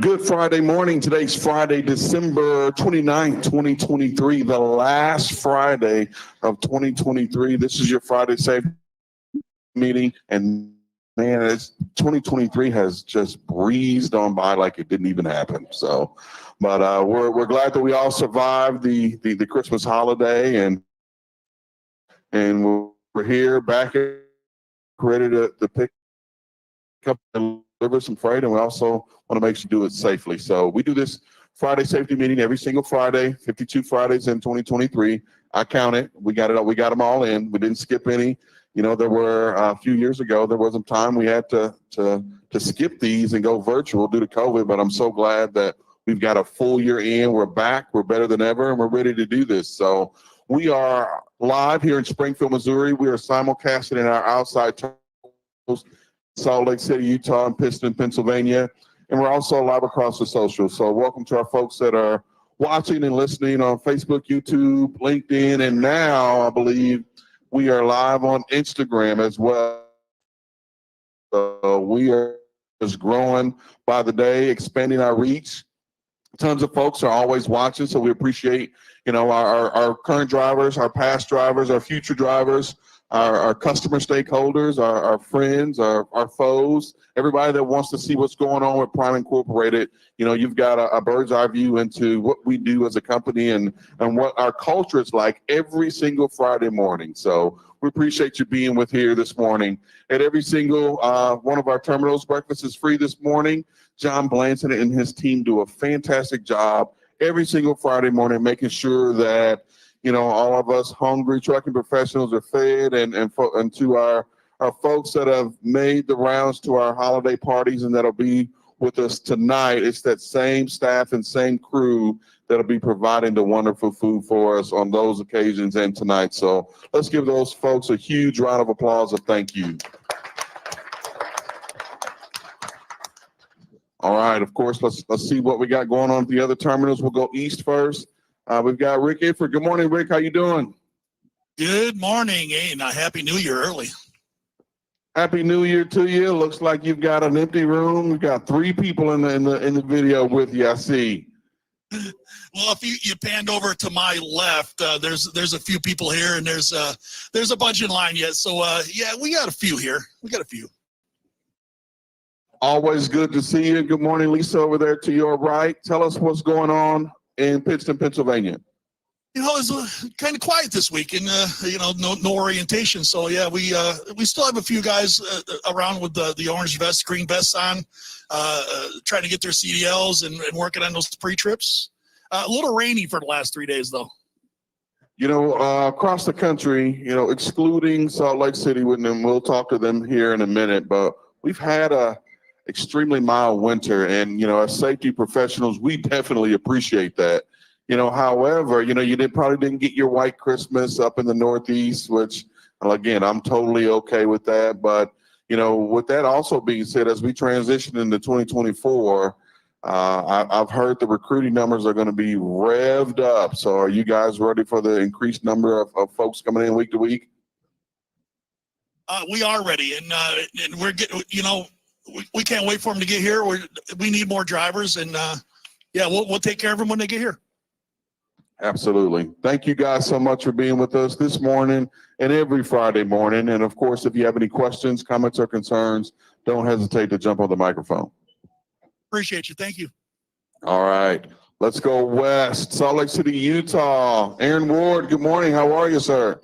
Good Friday morning. Today's Friday, December 29th, 2023, the last Friday of 2023. This is your Friday Safety meeting. And man, 2023 has just breezed on by like it didn't even happen. So, but we're glad that we all survived the Christmas holiday and we're here back ready to pick up and deliver some freight, and we also want to make sure you do it safely. So we do this Friday safety meeting every single Friday, 52 Fridays in 2023. I count it. We got them all in. We didn't skip any. You know, there were a few years ago, there was some time we had to skip these and go virtual due to COVID, but I'm so glad that we've got a full year in. We're back. We're better than ever, and we're ready to do this. So we are live here in Springfield, Missouri. We are simulcasting in our outside terminals, Salt Lake City, Utah, and Pittston, Pennsylvania. And we're also live across the social. So welcome to our folks that are watching and listening on Facebook, YouTube, LinkedIn, and now I believe we are live on Instagram as well. So we are just growing by the day, expanding our reach. Tons of folks are always watching, so we appreciate, you know, our current drivers, our past drivers, our future drivers, our customer stakeholders, our friends, our foes, everybody that wants to see what's going on with Prime Incorporated. You know, you've got a bird's eye view into what we do as a company and what our culture is like every single Friday morning. So we appreciate you being with here this morning. At every single one of our terminals, breakfast is free this morning. John Blanton and his team do a fantastic job every single Friday morning, making sure that, you know, all of us hungry trucking professionals are fed, and to our folks that have made the rounds to our holiday parties and that'll be with us tonight. It's that same staff and same crew that'll be providing the wonderful food for us on those occasions and tonight. So let's give those folks a huge round of applause of thank you. All right, of course, let's see what we got going on at the other terminals. We'll go east first. We've got Rick Iford. Good morning, Rick. How you doing? Good morning, and a happy New Year early. Happy New Year to you. Looks like you've got an empty room. We've got 3 people in the video with you, I see. Well, if you panned over to my left, there's a few people here, and there's a bunch in line yet. So yeah, we got a few here. We got a few. Always good to see you. Good morning, Lisa, over there to your right. Tell us what's going on in Pittston, Pennsylvania. You know, it's kind of quiet this week, and you know, no orientation. So yeah, we still have a few guys around with the orange vests, green vests on, trying to get their CDLs and working on those pre-trips. A little rainy for the last 3 days, though. You know, across the country, you know, excluding Salt Lake City, and we'll talk to them here in a minute, but we've had a extremely mild winter, and you know, as safety professionals, we definitely appreciate that. You know, however, you know, you probably didn't get your white Christmas up in the Northeast, which again, I'm totally okay with that. But you know, with that also being said, as we transition into 2024, I've heard the recruiting numbers are going to be revved up. So are you guys ready for the increased number of folks coming in week to week? We are ready, and we're getting, you know, we can't wait for them to get here. We need more drivers, and yeah, we'll take care of them when they get here. Absolutely. Thank you guys so much for being with us this morning and every Friday morning. And of course, if you have any questions, comments, or concerns, don't hesitate to jump on the microphone. Appreciate you. Thank you. All right. Let's go west. Salt Lake City, Utah. Aaron Ward, good morning. How are you, sir?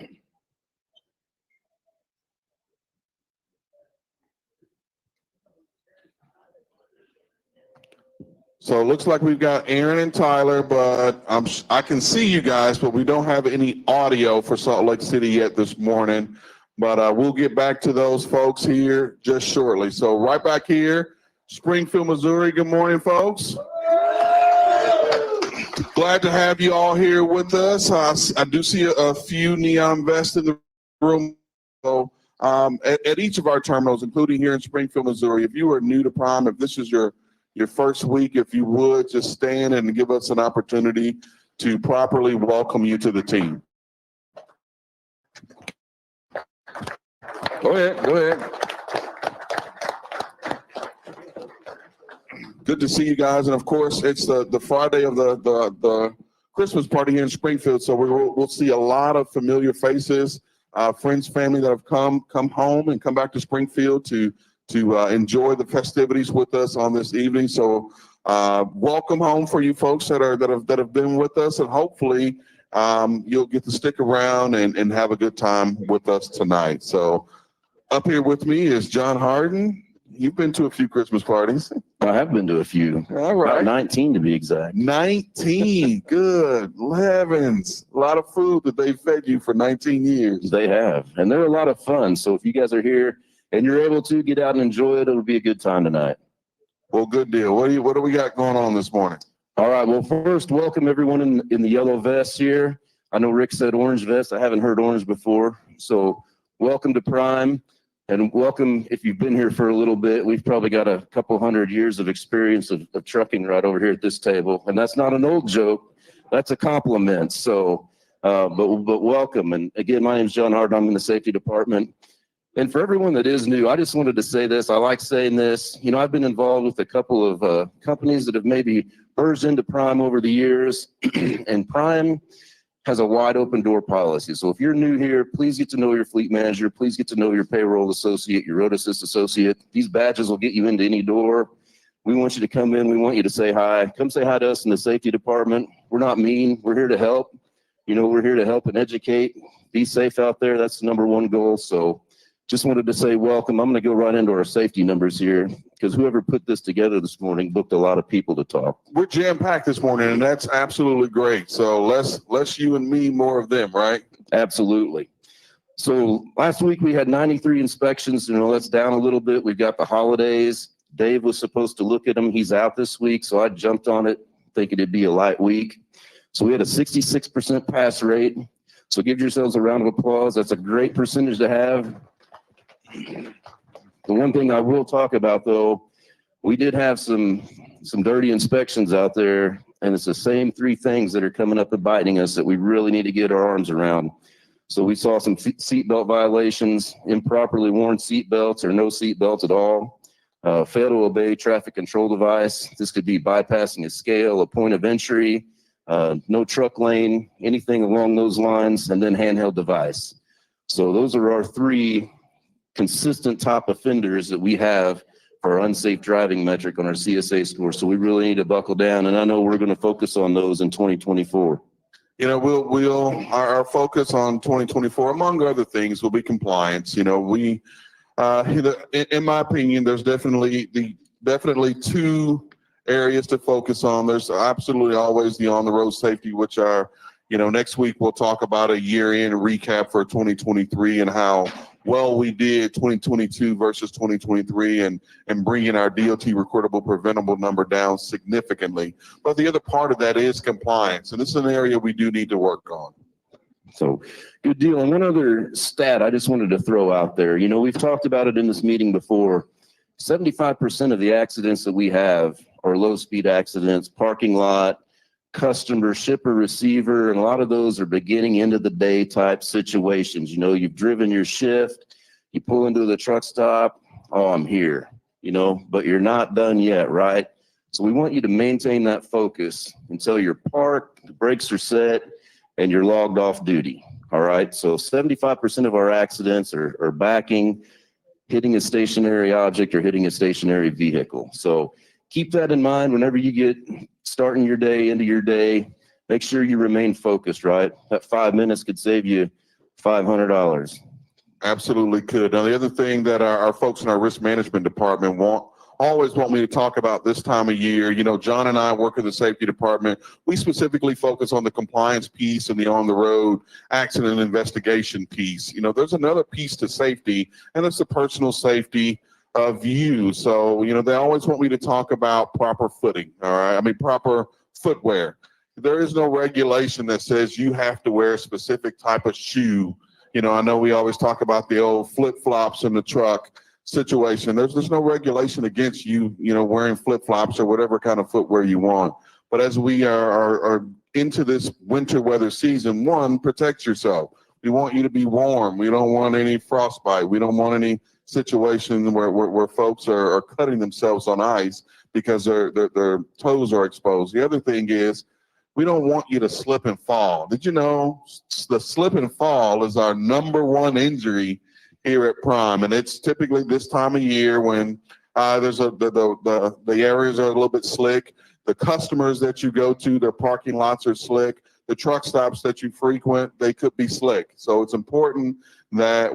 So it looks like we've got Aaron and Tyler, but I can see you guys, but we don't have any audio for Salt Lake City yet this morning. But we'll get back to those folks here just shortly. So right back here, Springfield, Missouri. Good morning, folks. Glad to have you all here with us. I do see a few neon vests in the room. So at each of our terminals, including here in Springfield, Missouri, if you are new to Prime, if this is your first week, if you would just stand and give us an opportunity to properly welcome you to the team. Go ahead. Good to see you guys. And of course, it's the Friday of the Christmas party here in Springfield. So we'll see a lot of familiar faces, friends, family that have come home and come back to Springfield to enjoy the festivities with us on this evening. So welcome home for you folks that have been with us, and hopefully you'll get to stick around and have a good time with us tonight. So up here with me is John Harden. You've been to a few Christmas parties. I have been to a few. All right. About 19 to be exact. 19. Good. Heavens. A lot of food that they fed you for 19 years. They have. And they're a lot of fun. So if you guys are here and you're able to get out and enjoy it, it'll be a good time tonight. Well, good deal. What do we got going on this morning? All right. Well, first, welcome everyone in the yellow vests here. I know Rick said orange vest. I haven't heard orange before. So welcome to Prime. And welcome, if you've been here for a little bit. We've probably got a couple 100 years of experience of trucking right over here at this table. And that's not an old joke. That's a compliment. So, but welcome. And again, my name is John Hart. I'm in the safety department. And for everyone that is new, I just wanted to say this. I like saying this. You know, I've been involved with a couple of companies that have maybe merged into Prime over the years. And Prime has a wide open door policy. So if you're new here, please get to know your fleet manager. Please get to know your payroll associate, your road assist associate. These badges will get you into any door. We want you to come in. We want you to say hi. Come say hi to us in the safety department. We're not mean. We're here to help. You know, we're here to help and educate. Be safe out there. That's the #1 goal. So just wanted to say welcome. I'm going to go right into our safety numbers here, because whoever put this together this morning booked a lot of people to talk. We're jam-packed this morning, and that's absolutely great. So let's you and me more of them, right? Absolutely. So last week we had 93 inspections. You know, that's down a little bit. We've got the holidays. Dave was supposed to look at them. He's out this week, so I jumped on it thinking it'd be a light week. So we had a 66% pass rate. So give yourselves a round of applause. That's a great percentage to have. The one thing I will talk about, though, we did have some dirty inspections out there, and it's the same 3 things that are coming up and biting us that we really need to get our arms around. So we saw some seatbelt violations, improperly worn seatbelts or no seatbelts at all, fail to obey traffic control device. This could be bypassing a scale, a point of entry, no truck lane, anything along those lines, and then handheld device. So those are our 3 consistent top offenders that we have for our unsafe driving metric on our CSA score. So we really need to buckle down, and I know we're going to focus on those in 2024. You know, our focus on 2024, among other things, will be compliance. You know, we, in my opinion, there's definitely 2 areas to focus on. There's absolutely always the on-the-road safety, which are, you know, next week we'll talk about a year-end recap for 2023 and how well we did 2022 versus 2023 and bringing our DOT recordable preventable number down significantly. But the other part of that is compliance, and this is an area we do need to work on. So good deal. And one other stat I just wanted to throw out there. You know, we've talked about it in this meeting before. 75% of the accidents that we have are low-speed accidents, parking lot, customer, shipper, receiver, and a lot of those are beginning end of the day type situations. You know, you've driven your shift, you pull into the truck stop, oh, I'm here, you know, but you're not done yet, right? So we want you to maintain that focus until you're parked, the brakes are set, and you're logged off duty, all right? So 75% of our accidents are backing, hitting a stationary object, or hitting a stationary vehicle. So keep that in mind whenever you get starting your day, into your day. Make sure you remain focused, right? That 5 minutes could save you $500. Absolutely could. Now, the other thing that our folks in our risk management department always want me to talk about this time of year, you know, John and I work in the safety department. We specifically focus on the compliance piece and the on-the-road accident investigation piece. You know, there's another piece to safety, and it's the personal safety of you. So, you know, they always want me to talk about proper footing, all right? I mean, proper footwear. There is no regulation that says you have to wear a specific type of shoe. You know, I know we always talk about the old flip-flops in the truck situation. There's no regulation against you know, wearing flip-flops or whatever kind of footwear you want. But as we are into this winter weather season, 1, protect yourself. We want you to be warm. We don't want any frostbite. We don't want any situation where folks are cutting themselves on ice because their toes are exposed. The other thing is we don't want you to slip and fall. Did you know the slip and fall is our #1 injury here at Prime, and it's typically this time of year when the areas are a little bit slick. The customers that you go to, their parking lots are slick. The truck stops that you frequent, they could be slick. So it's important that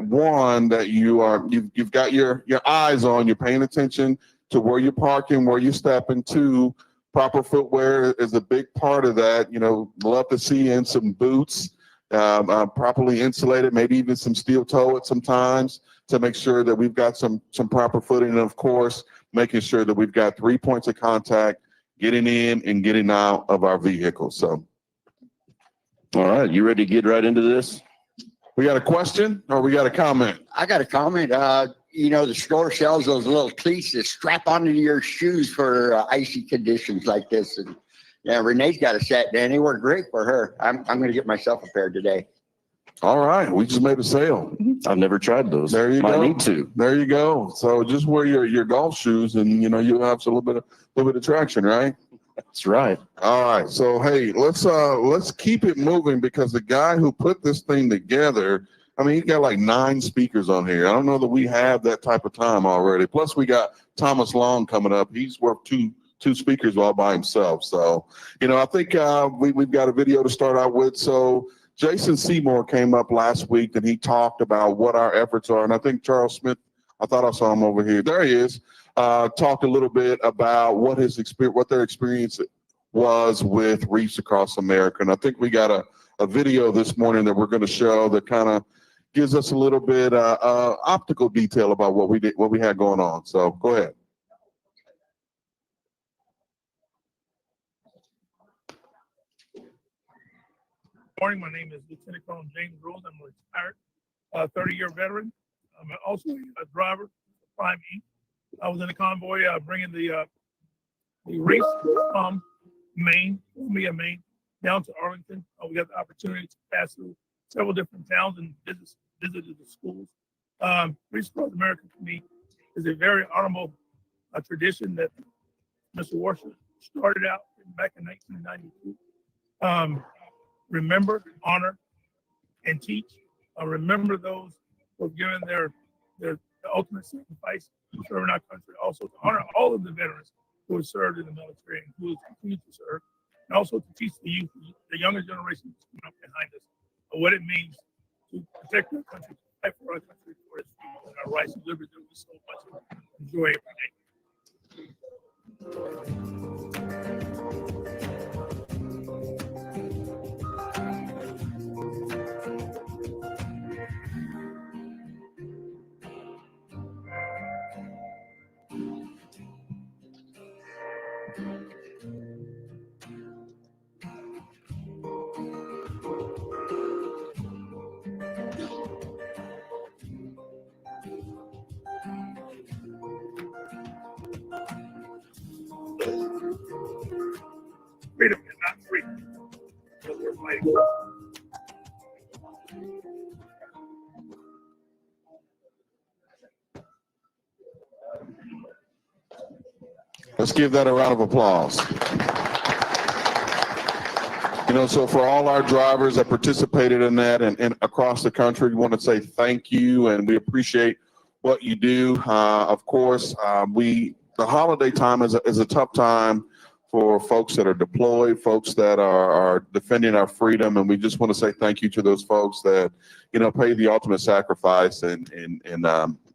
you've got your eyes on, you're paying attention to where you're parking, where you're stepping to. Proper footwear is a big part of that. Love to see in some boots, properly insulated, maybe even some steel toe at sometimes to make sure that we've got some proper footing. And of course, making sure that we've got 3 points of contact, getting in and getting out of our vehicle. So. All right, you ready to get right into this? We got a question or we got a comment? I got a comment. The store sells those little cleats that strap onto your shoes for icy conditions like this. And Renee's got a set, and they work great for her. I'm going to get myself a pair today. All right, we just made a sale. I've never tried those. There you Might go. need to. There you go. So just wear your golf shoes, and you'll have a little bit of traction, right? That's right. All right. So hey, let's keep it moving because the guy who put this thing together, he's got like 9 speakers on here. I don't know that we have that type of time already. Plus, we got Thomas Long coming up. He's worth two speakers all by himself. So, I think we've got a video to start out with. So Jason Seymour came up last week and he talked about what our efforts are. And I think Charles Smith, I thought I saw him over here. There he is. Talked a little bit about what their experience was with Wreaths across America. And I think we got a video this morning that we're going to show that kind of gives us a little bit optical detail about what we had going on. So go ahead. Morning. My name is Lieutenant Colonel James Rose. I'm a retired 30-year veteran. I'm also a driver for Prime Inc. I was in a convoy bringing the Wreaths from Maine, Columbia, Maine, down to Arlington. We got the opportunity to pass through several different towns and visited the schools. Wreaths Across America to me is a very honorable tradition that Mr. Washington started out back in 1992. Remember, honor, and teach. Remember those who have given their ultimate sacrifice to serving our country. Also to honor all of the veterans who have served in the military and who have continued to serve. And also to teach the youth, the younger generation that's coming up behind us, what it means to protect our country, to fight for our country, for its freedom and our rights and liberties that we so much enjoy every day. Freedom is not free. So we're fighting. Let's give that a round of applause. So for all our drivers that participated in that and across the country, we want to say thank you and we appreciate what you do. Of course, the holiday time is a tough time for folks that are deployed, folks that are defending our freedom, and we just want to say thank you to those folks that pay the ultimate sacrifice and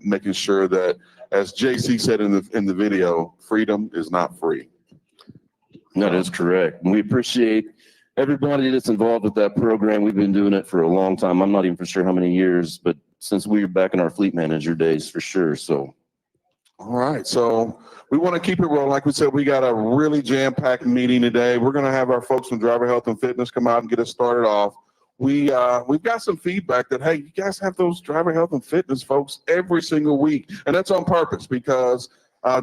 making sure that, as JC said in the video, freedom is not free. That is correct. We appreciate everybody that's involved with that program. We've been doing it for a long time. I'm not even for sure how many years, but since we were back in our fleet manager days, for sure. So, all right. So we want to keep it rolling. Like we said, we got a really jam-packed meeting today. We're going to have our folks from Driver Health and Fitness come out and get us started off. We've got some feedback that, hey, you guys have those Driver Health and Fitness folks every single week. And that's on purpose because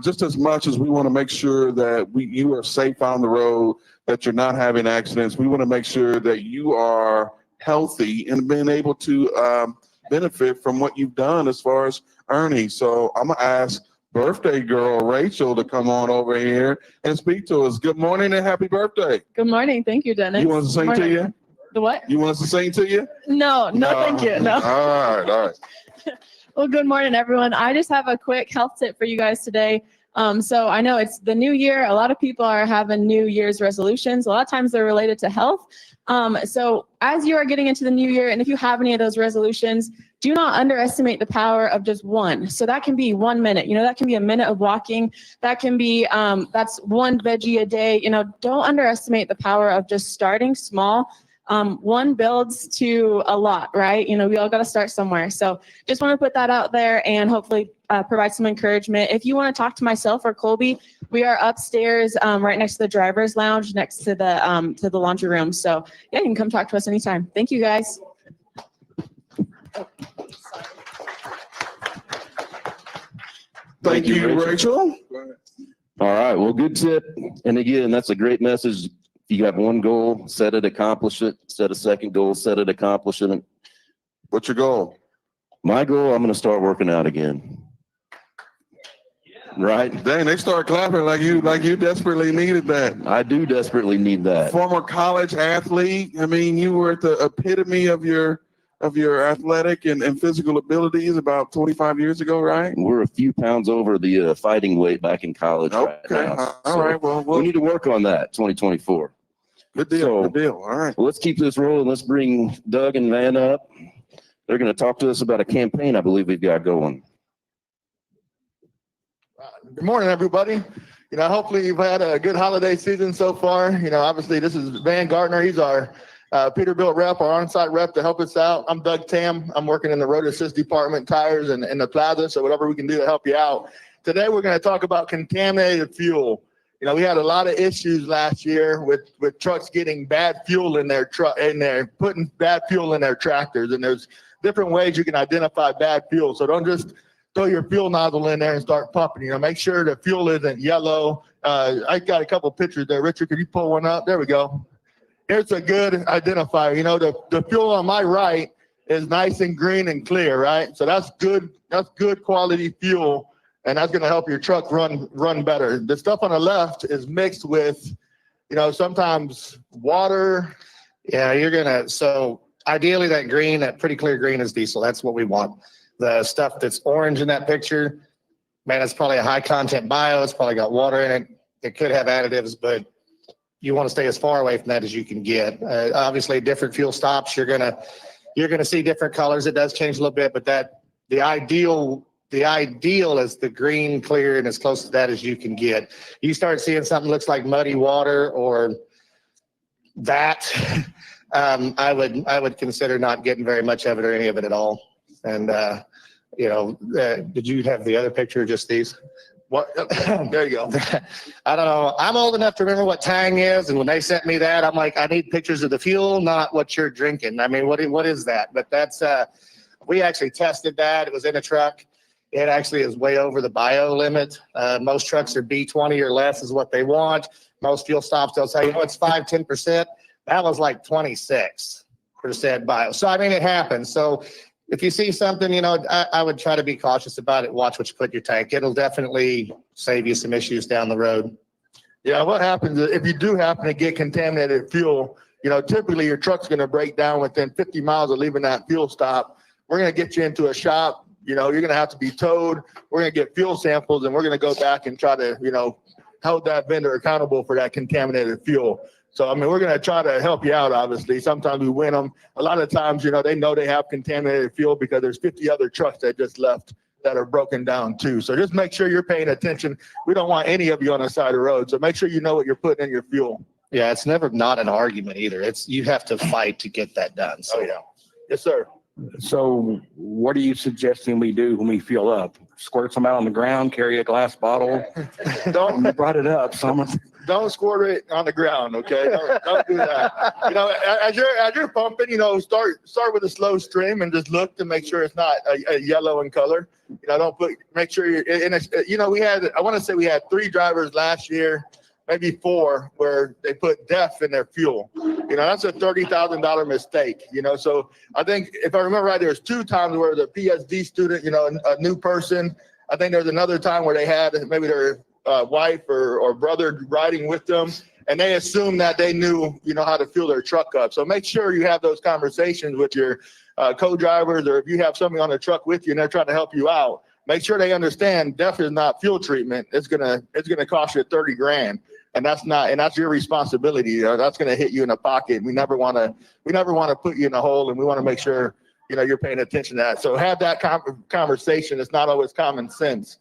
just as much as we want to make sure that you are safe on the road, that you're not having accidents, we want to make sure that you are healthy and being able to benefit from what you've done as far as earnings. So I'm gonna ask birthday girl Rachel to come on over here and speak to us. Good morning and happy birthday. Good morning. Thank you, Dennis. You want us to sing to Morning. you? The what? You want us to sing to you? No, thank you. No. All right. Well, good morning, everyone. I just have a quick health tip for you guys today. So I know it's the new year. A lot of people are having New Year's resolutions. A lot of times they're related to health. So as you are getting into the new year, and if you have any of those resolutions, do not underestimate the power of just one. So that can be 1 minute, that can be a minute of walking. That can be, that's one veggie a day. Don't underestimate the power of just starting small. One builds to a lot, right? We all got to start somewhere. So just want to put that out there and hopefully provide some encouragement. If you want to talk to myself or Colby, we are upstairs right next to the driver's lounge, next to the laundry room. So yeah, you can come talk to us anytime. Thank you, guys. Thank you, Rachel. All right. Well, good tip. And again, that's a great message. If you have one goal, set it, accomplish it. Set a second goal, set it, accomplish it. What's your goal? My goal, I'm going to start working out again. Right? Dang, they start clapping like you desperately needed that. I do desperately need that. Former college athlete. I mean, you were at the epitome of your athletic and physical abilities about 25 years ago, right? We're a few pounds over the fighting weight back in college. Okay. Right now. All right. Well, We need to work on that 2024. good deal. So- Good deal. All right. Well, let's keep this rolling. Let's bring Doug and Van up. They're going to talk to us about a campaign I believe we've got going. Good morning, everybody. Hopefully you've had a good holiday season so far. Obviously this is Van Gardner. He's our Peterbilt rep, our on-site rep to help us out. I'm Doug Tam. I'm working in the road assist department, tires, and the plaza. So whatever we can do to help you out. Today we're going to talk about contaminated fuel. We had a lot of issues last year with trucks getting bad fuel in their truck, and they're putting bad fuel in their tractors. And there's different ways you can identify bad fuel. So don't just throw your fuel nozzle in there and start pumping. Make sure the fuel isn't yellow. I got a couple pictures there. Richard, could you pull one up? There we go. Here's a good identifier. The fuel on my right is nice and green and clear, right? So that's good. That's good quality fuel, and that's going to help your truck run better. The stuff on the left is mixed with, sometimes water. Yeah, so ideally that pretty clear green is diesel. That's what we want. The stuff that's orange in that picture, man, it's probably a high content bio. It's probably got water in it. It could have additives, but you want to stay as far away from that as you can get. Obviously, different fuel stops, you're gonna see different colors. It does change a little bit, but the ideal is the green, clear, and as close to that as you can get. You start seeing something that looks like muddy water or that, I would consider not getting very much of it or any of it at all. And did you have the other picture or just these? What? There you go. I don't know. I'm old enough to remember what Tang is, and when they sent me that, I'm like, I need pictures of the fuel, not what you're drinking. I mean, what is that? But that's we actually tested that. It was in a truck. It actually is way over the bio limit. Most trucks are B20 or less is what they want. Most fuel stops, they'll say, it's 5-10%. That was like 26% bio. So I mean, it happens. So if you see something, I would try to be cautious about it. Watch what you put in your tank. It'll definitely save you some issues down the road. Yeah, what happens is if you do happen to get contaminated fuel, typically your truck's going to break down within 50 miles of leaving that fuel stop. We're going to get you into a shop. You're going to have to be towed. We're going to get fuel samples, and we're going to go back and try to, hold that vendor accountable for that contaminated fuel. So, I mean, we're going to try to help you out, obviously. Sometimes we win them. A lot of times, they know they have contaminated fuel because there's 50 other trucks that just left that are broken down too. So just make sure you're paying attention. We don't want any of you on the side of the road. So make sure you know what you're putting in your fuel. Yeah, it's never not an argument either. You have to fight to get that done. So, Oh, yeah. Yes, sir. So what are you suggesting we do when we fuel up? Squirt some out on the ground, carry a glass bottle? Don't You brought it up, so I'm gonna- don't squirt it on the ground, okay? Don't do that. As you're pumping, start with a slow stream and just look to make sure it's not a yellow in color. Make sure you're in I want to say we had 3 drivers last year, maybe 4, where they put DEF in their fuel. that's a $30,000 mistake, so I think if I remember right, there's 2 times where the PSD student, a new person, I think there's another time where they had maybe their wife or brother riding with them, and they assumed that they knew, how to fuel their truck up. So make sure you have those conversations with your co-drivers, or if you have somebody on the truck with you and they're trying to help you out, make sure they understand DEF is not fuel treatment. It's gonna cost you 30 grand. And that's your responsibility. That's going to hit you in the pocket. We never want to put you in a hole, and we want to make sure, you're paying attention to that. So have that conversation. It's not always common sense.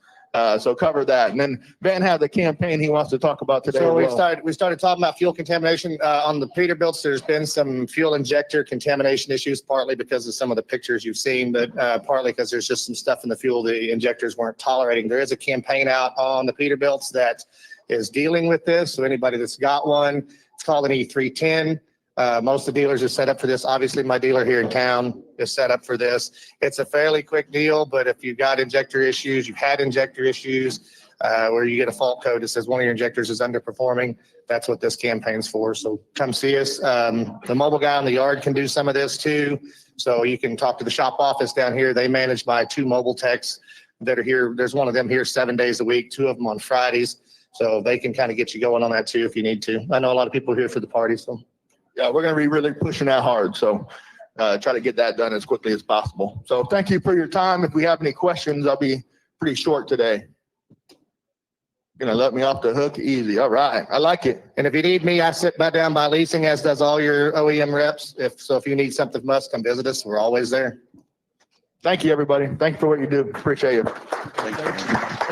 So cover that. And then Ben has a campaign he wants to talk about today. So as well. we started talking about fuel contamination on the Peterbilts. There's been some fuel injector contamination issues, partly because of some of the pictures you've seen, but partly because there's just some stuff in the fuel the injectors weren't tolerating. There is a campaign out on the Peterbilts that is dealing with this. So anybody that's got one, it's called an E310. Most of the dealers are set up for this. Obviously, my dealer here in town is set up for this. It's a fairly quick deal, but if you've got injector issues, you've had injector issues, where you get a fault code that says one of your injectors is underperforming, that's what this campaign's for. So come see us. The mobile guy in the yard can do some of this too. So you can talk to the shop office down here. They manage by 2 mobile techs that are here. There's one of them here 7 days a week, 2 of them on Fridays. So they can kind of get you going on that too if you need to. I know a lot of people are here for the party, so. Yeah, we're going to be really pushing that hard. So try to get that done as quickly as possible. So thank you for your time. If we have any questions, I'll be pretty short today. Going to let me off the hook easy. All right. I like it. And if you need me, I sit back down by Leasing, as does all your OEM reps. If you need something from us, come visit us. We're always there. Thank you, everybody. Thank you for what you do. Appreciate it. Thank you.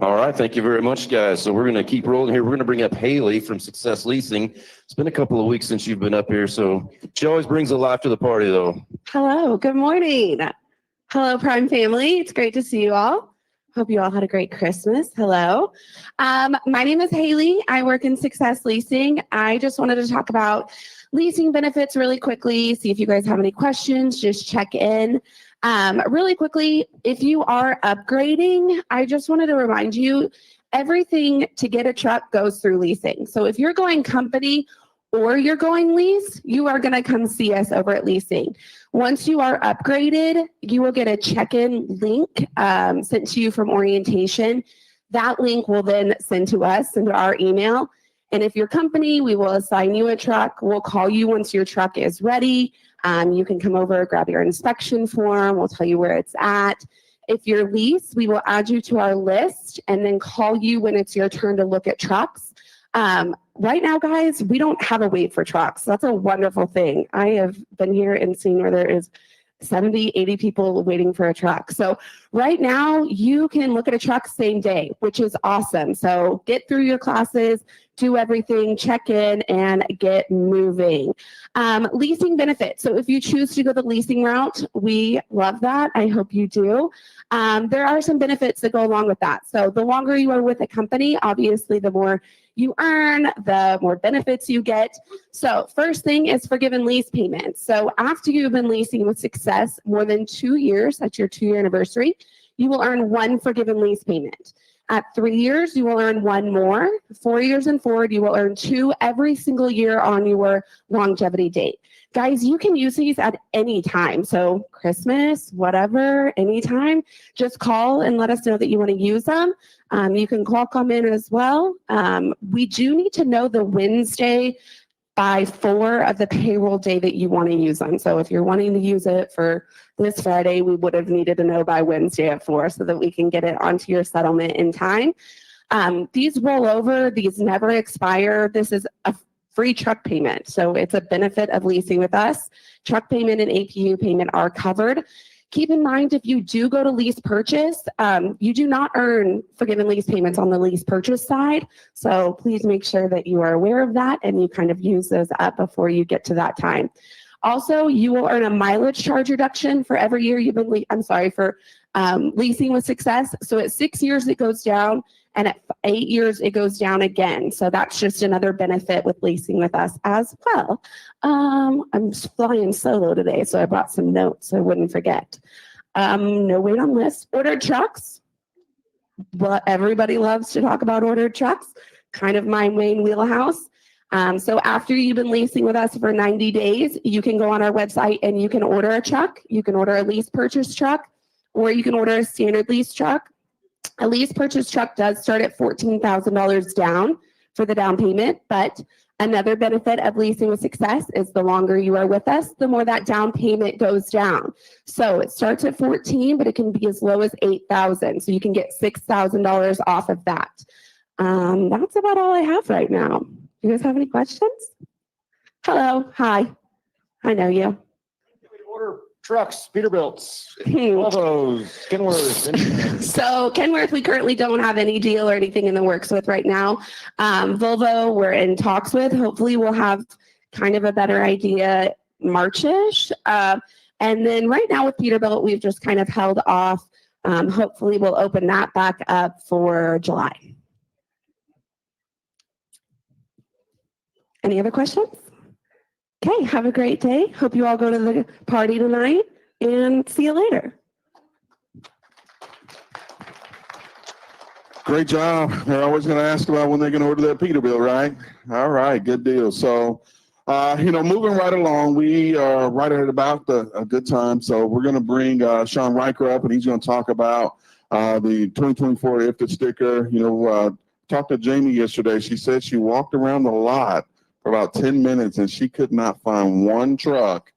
All right, thank you very much, guys. So we're going to keep rolling here. We're going to bring up Haley from Success Leasing. It's been a couple of weeks since you've been up here, so she always brings a life to the party, though. Hello, good morning. Hello, Prime family. It's great to see you all. Hope you all had a great Christmas. Hello. My name is Haley. I work in Success Leasing. I just wanted to talk about leasing benefits really quickly, see if you guys have any questions, just check in. Really quickly, if you are upgrading, I just wanted to remind you, everything to get a truck goes through leasing. So if you're going company or you're going lease, you are going to come see us over at Leasing. Once you are upgraded, you will get a check-in link sent to you from orientation. That link will then send to us, into our email. And if your company, we will assign you a truck. We'll call you once your truck is ready. You can come over, grab your inspection form. We'll tell you where it's at. If you're lease, we will add you to our list and then call you when it's your turn to look at trucks. Right now, guys, we don't have a wait for trucks. That's a wonderful thing. I have been here and seen where there is 70, 80 people waiting for a truck. So right now you can look at a truck same day, which is awesome. So get through your classes, do everything, check in, and get moving. Leasing benefits. So if you choose to go the leasing route, we love that. I hope you do. There are some benefits that go along with that. So the longer you are with a company, obviously the more you earn, the more benefits you get. So first thing is forgiven lease payments. So after you've been leasing with Success more than 2 years, that's your 2-year anniversary, you will earn 1 forgiven lease payment. At 3 years, you will earn 1 more. 4 years and forward, you will earn 2 every single year on your longevity date. Guys, you can use these at any time. So Christmas, whatever, anytime, just call and let us know that you want to use them. You can come in as well. We do need to know the Wednesday by 4 of the payroll day that you want to use them. So if you're wanting to use it for this Friday, we would have needed to know by Wednesday at 4 so that we can get it onto your settlement in time. These roll over, these never expire. This is a free truck payment. So it's a benefit of leasing with us. Truck payment and APU payment are covered. Keep in mind, if you do go to lease purchase, you do not earn forgiven lease payments on the lease purchase side. So please make sure that you are aware of that and you kind of use those up before you get to that time. Also, you will earn a mileage charge reduction for every year you've been, for leasing with Success. So at 6 years, it goes down, and at 8 years, it goes down again. So that's just another benefit with leasing with us as well. I'm flying solo today, so I brought some notes so I wouldn't forget. No wait on list. Ordered trucks. but everybody loves to talk about ordered trucks, kind of my main wheelhouse. So after you've been leasing with us for 90 days, you can go on our website and you can order a truck. You can order a lease purchase truck, or you can order a standard lease truck. A lease purchase truck does start at $14,000 down for the down payment, but another benefit of leasing with success is the longer you are with us, the more that down payment goes down. So it starts at 14, but it can be as low as 8,000. So you can get $6,000 off of that. That's about all I have right now. You guys have any questions? Hello, hi. I know you. Order trucks, Peterbilts, Volvos, Kenworths. So Kenworth, we currently don't have any deal or anything in the works with right now. Volvo, we're in talks with. Hopefully we'll have kind of a better idea March-ish. And then right now with Peterbilt, we've just kind of held off. Hopefully we'll open that back up for July. Any other questions? Okay, have a great day. Hope you all go to the party tonight and see you later. Great job. They're always going to ask about when they're going to order that Peterbilt, right? All right, good deal. So, moving right along, we are right at about a good time. So we're going to bring Sean Riker up, and he's going to talk about the 2024 IFTA sticker. Talked to Jamie yesterday. She said she walked around the lot for about 10 minutes, and she could not find one truck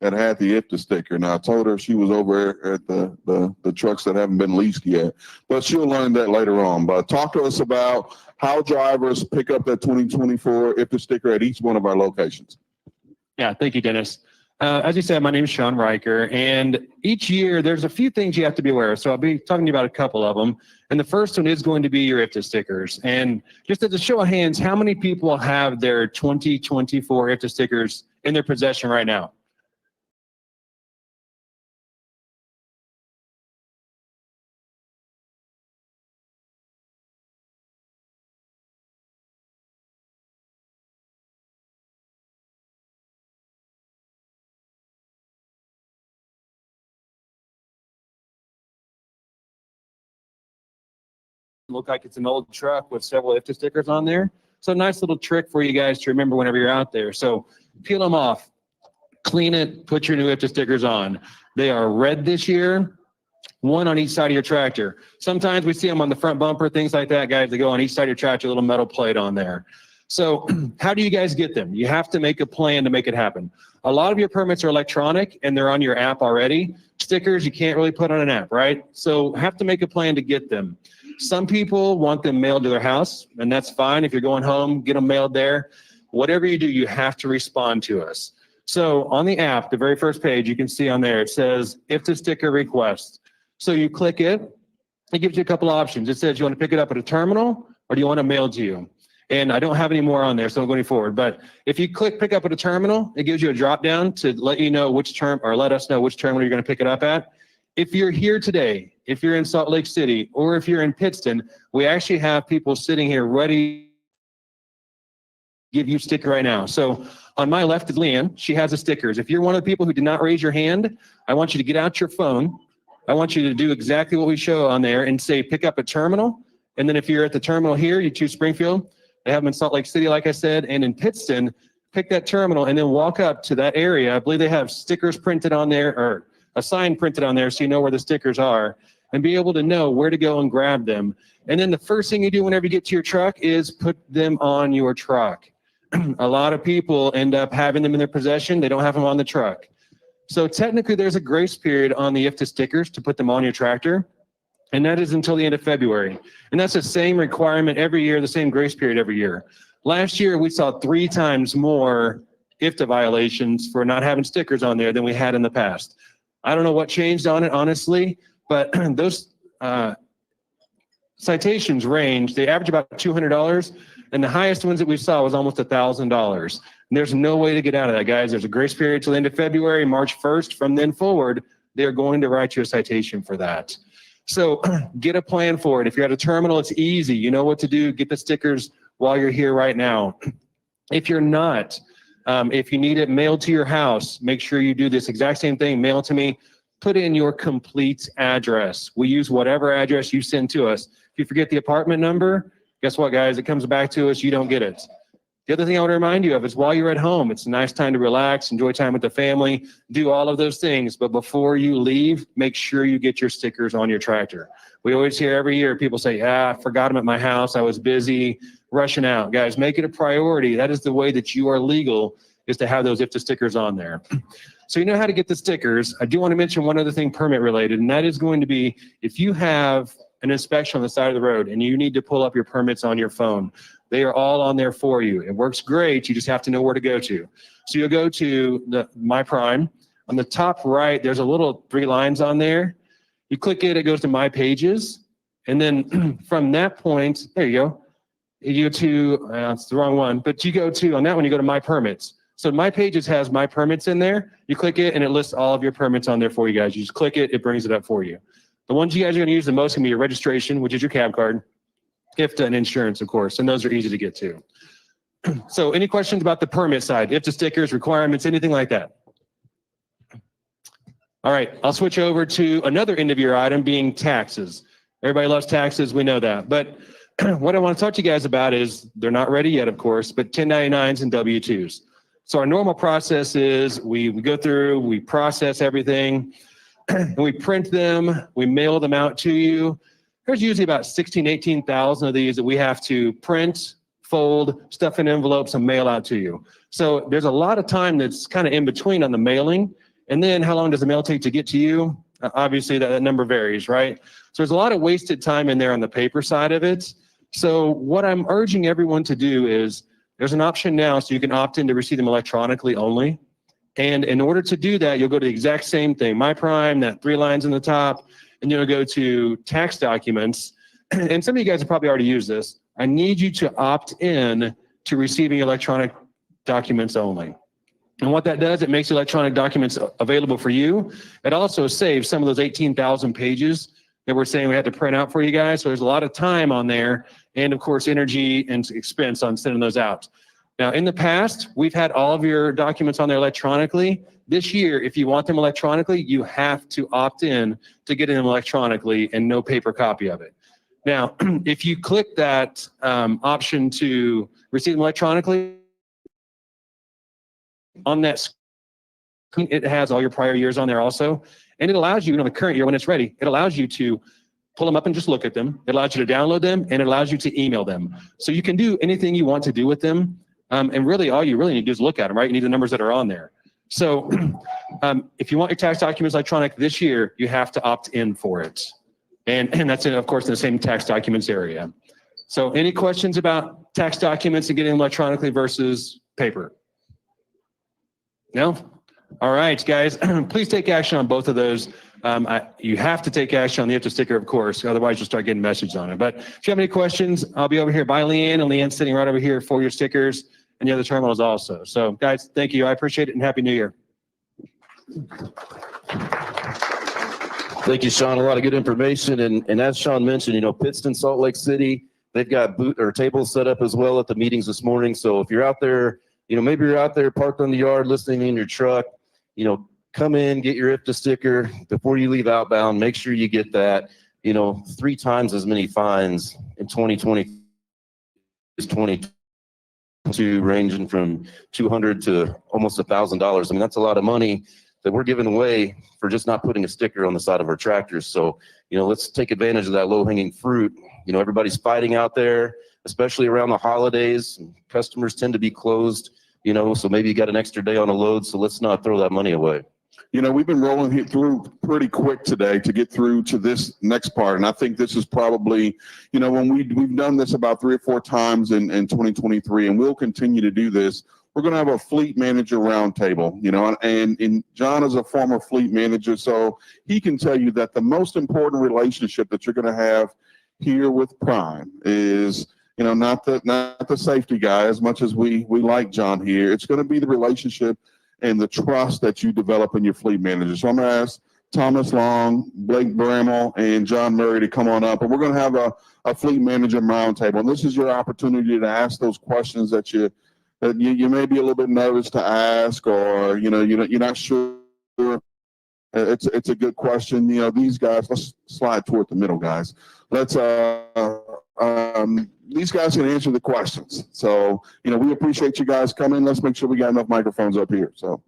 that had the IFTA sticker. Now, I told her she was over at the trucks that haven't been leased yet, but she'll learn that later on. But talk to us about how drivers pick up that 2024 IFTA sticker at each one of our locations. Yeah, thank you, Dennis. As you said, my name is Sean Riker, and each year there's a few things you have to be aware of. So I'll be talking to you about a couple of them. And the first one is going to be your IFTA stickers. And just as a show of hands, how many people have their 2024 IFTA stickers in their possession right now? Look like it's an old truck with several IFTA stickers on there. So a nice little trick for you guys to remember whenever you're out there. So peel them off, clean it, put your new IFTA stickers on. They are red this year, one on each side of your tractor. Sometimes we see them on the front bumper, things like that, guys. They go on each side of your tractor, a little metal plate on there. So how do you guys get them? You have to make a plan to make it happen. A lot of your permits are electronic and they're on your app already. Stickers, you can't really put on an app, right? So have to make a plan to get them. Some people want them mailed to their house, and that's fine. If you're going home, get them mailed there. Whatever you do, you have to respond to us. So on the app, the very first page, you can see on there, it says IFTA sticker request. So you click it, it gives you a couple options. It says you want to pick it up at a terminal or do you want it mailed to you? And I don't have any more on there, so I'm going forward. But if you click pick up at a terminal, it gives you a drop down to let you know which let us know which terminal you're going to pick it up at. If you're here today, if you're in Salt Lake City, or if you're in Pittston, we actually have people sitting here ready to give you a sticker right now. So on my left is Leanne. She has the stickers. If you're one of the people who did not raise your hand, I want you to get out your phone. I want you to do exactly what we show on there and say pick up a terminal. And then if you're at the terminal here, you choose Springfield. They have them in Salt Lake City, like I said, and in Pittston, pick that terminal and then walk up to that area. I believe they have stickers printed on there, or a sign printed on there so you know where the stickers are, and be able to know where to go and grab them. And then the first thing you do whenever you get to your truck is put them on your truck. A lot of people end up having them in their possession. They don't have them on the truck. So technically there's a grace period on the IFTA stickers to put them on your tractor, and that is until the end of February. And that's the same requirement every year, the same grace period every year. Last year, we saw 3 times more IFTA violations for not having stickers on there than we had in the past. I don't know what changed on it, honestly, but those citations range. They average about $200, and the highest ones that we saw was almost $1,000. There's no way to get out of that, guys. There's a grace period till the end of February, March 1st. From then forward, they're going to write you a citation for that. So get a plan for it. If you're at a terminal, it's easy. You know what to do. Get the stickers while you're here right now. If you're not, if you need it mailed to your house, make sure you do this exact same thing. Mail to me. Put in your complete address. We use whatever address you send to us. If you forget the apartment number, guess what, guys? It comes back to us. You don't get it. The other thing I want to remind you of is while you're at home, it's a nice time to relax, enjoy time with the family, do all of those things. But before you leave, make sure you get your stickers on your tractor. We always hear every year people say, I forgot them at my house. I was busy rushing out. Guys, make it a priority. That is the way that you are legal, is to have those IFTA stickers on there. So you know how to get the stickers. I do want to mention one other thing permit related, and that is going to be if you have an inspection on the side of the road and you need to pull up your permits on your phone, they are all on there for you. It works great. You just have to know where to go to. So you'll go to the My Prime. On the top right, there's a little 3 lines on there. You click it, it goes to My Pages. And then from that point, there you go. You go to, it's the wrong one, but you go to, on that one, you go to My Permits. So My Pages has My Permits in there. You click it and it lists all of your permits on there for you guys. You just click it, it brings it up for you. The ones you guys are going to use the most can be your registration, which is your cab card, IFTA, and insurance, of course, and those are easy to get to. So any questions about the permit side, IFTA stickers, requirements, anything like that? All right, I'll switch over to another end of year item being taxes. Everybody loves taxes, we know that. But what I want to talk to you guys about is, they're not ready yet, of course, but 1099s and W-2s. So our normal process is we go through, we process everything, and we print them, we mail them out to you. There's usually about 16, 18,000 of these that we have to print, fold, stuff in envelopes, and mail out to you. So there's a lot of time that's kind of in between on the mailing. And then how long does the mail take to get to you? Obviously, that number varies, right? So there's a lot of wasted time in there on the paper side of it. So what I'm urging everyone to do is, there's an option now so you can opt in to receive them electronically only. And in order to do that, you'll go to the exact same thing, My Prime, that 3 lines in the top, and you'll go to tax documents. And some of you guys have probably already used this. I need you to opt in to receiving electronic documents only. And what that does, it makes electronic documents available for you. It also saves some of those 18,000 pages that we're saying we had to print out for you guys. So there's a lot of time on there, and of course, energy and expense on sending those out. Now, in the past, we've had all of your documents on there electronically. This year, if you want them electronically, you have to opt in to getting them electronically and no paper copy of it. Now, if you click that option to receive them electronically, on that screen, it has all your prior years on there also. And it allows you, the current year when it's ready, it allows you to pull them up and just look at them. It allows you to download them, and it allows you to email them. So you can do anything you want to do with them. And really, all you really need to do is look at them, right? You need the numbers that are on there. So if you want your tax documents electronic this year, you have to opt in for it. And that's, of course, in the same tax documents area. So any questions about tax documents and getting them electronically versus paper? No? All right, guys, please take action on both of those. You have to take action on the IFTA sticker, of course, otherwise you'll start getting messages on it. But if you have any questions, I'll be over here by Leanne, and Leanne's sitting right over here for your stickers and the other terminals also. So guys, thank you. I appreciate it, and Happy New Year. Thank you, Sean. A lot of good information. And as Sean mentioned, Pittston, Salt Lake City, they've got tables set up as well at the meetings this morning. So if you're out there, maybe you're out there parked on the yard listening in your truck, come in, get your IFTA sticker before you leave outbound. Make sure you get that. 3 times as many fines in 2020 as 2022, ranging from $200 to almost $1,000. I mean, that's a lot of money that we're giving away for just not putting a sticker on the side of our tractors. So, let's take advantage of that low-hanging fruit. Everybody's fighting out there, especially around the holidays. Customers tend to be closed, so maybe you got an extra day on a load, so let's not throw that money away. We've been rolling through pretty quick today to get through to this next part. And I think this is probably, when we've done this about 3 or 4 times in 2023, and we'll continue to do this. We're going to have a fleet manager roundtable, and John is a former fleet manager, so he can tell you that the most important relationship that you're going to have here with Prime is, not the safety guy, as much as we like John here. It's going to be the relationship and the trust that you develop in your fleet manager. So I'm going to ask Thomas Long, Blake Bramall, and John Murray to come on up, and we're going to have a fleet manager roundtable. And this is your opportunity to ask those questions that you may be a little bit nervous to ask, or you're not sure it's a good question. You know, these guys, let's slide toward the middle, guys. These guys can answer the questions. So, you know, we appreciate you guys coming. Let's make sure we got enough microphones up here. So.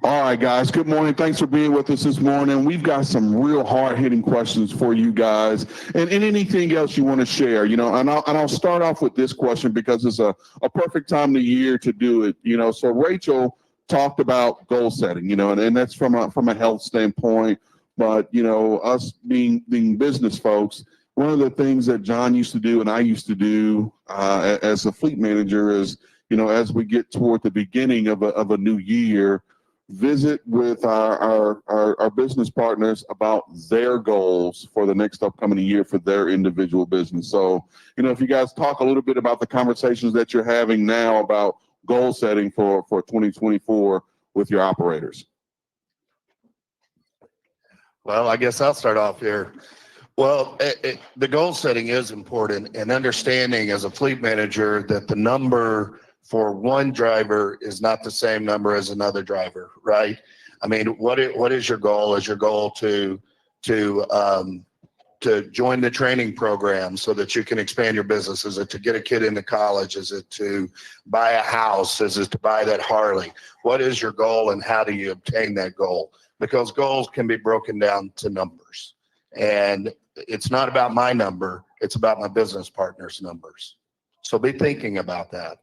All right, guys. Good morning. Thanks for being with us this morning. We've got some real hard-hitting questions for you guys, and anything else you want to share. You know, and I'll start off with this question because it's a perfect time of the year to do it. You know, so Rachel talked about goal setting. You know, and that's from a health standpoint. But you know, us being business folks, one of the things that John used to do and I used to do as a fleet manager is, you know, as we get toward the beginning of a new year, visit with our business partners about their goals for the next upcoming year for their individual business. So, you know, if you guys talk a little bit about the conversations that you're having now about goal setting for 2024 with your operators. Well, I guess I'll start off here. Well, the goal setting is important, and understanding as a fleet manager that the number for one driver is not the same number as another driver, right? I mean, what is your goal? Is your goal to join the training program so that you can expand your business? Is it to get a kid into college? Is it to buy a house? Is it to buy that Harley? What is your goal, and how do you obtain that goal? Because goals can be broken down to numbers, and it's not about my number, it's about my business partner's numbers. So be thinking about that.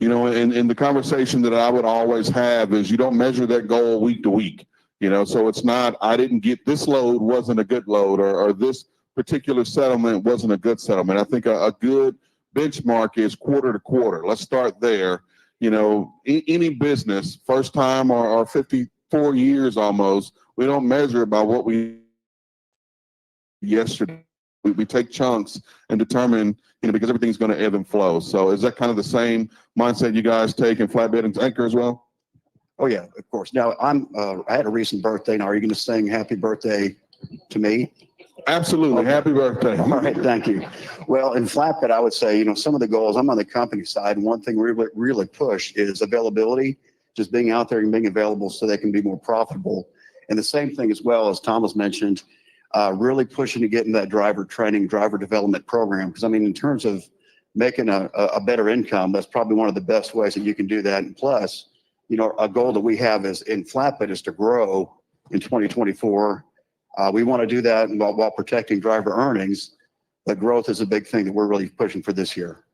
You know, and the conversation that I would always have is you don't measure that goal week to week. You know, so it's not, I didn't get this load wasn't a good load, or this particular settlement wasn't a good settlement. I think a good benchmark is quarter to quarter. Let's start there. You know, any business, first time or 54 years almost, we don't measure by what we yesterday. We take chunks and determine, you know, because everything's going to ebb and flow. So is that kind of the same mindset you guys take in Flatbed and Anchor as well? Oh yeah, of course. Now I had a recent birthday. Now are you going to sing happy birthday to me? Absolutely. Okay. Happy birthday. All right. Thank you. Well, in Flatbed, I would say, you know, some of the goals, I'm on the company side, and one thing we really push is availability, just being out there and being available so they can be more profitable. And the same thing as well, as Thomas mentioned, really pushing to get in that driver training, driver development program. Because I mean, in terms of making a better income, that's probably one of the best ways that you can do that. And plus, you know, a goal that we have is in Flatbed is to grow in 2024. We want to do that while protecting driver earnings. The growth is a big thing that we're really pushing for this year.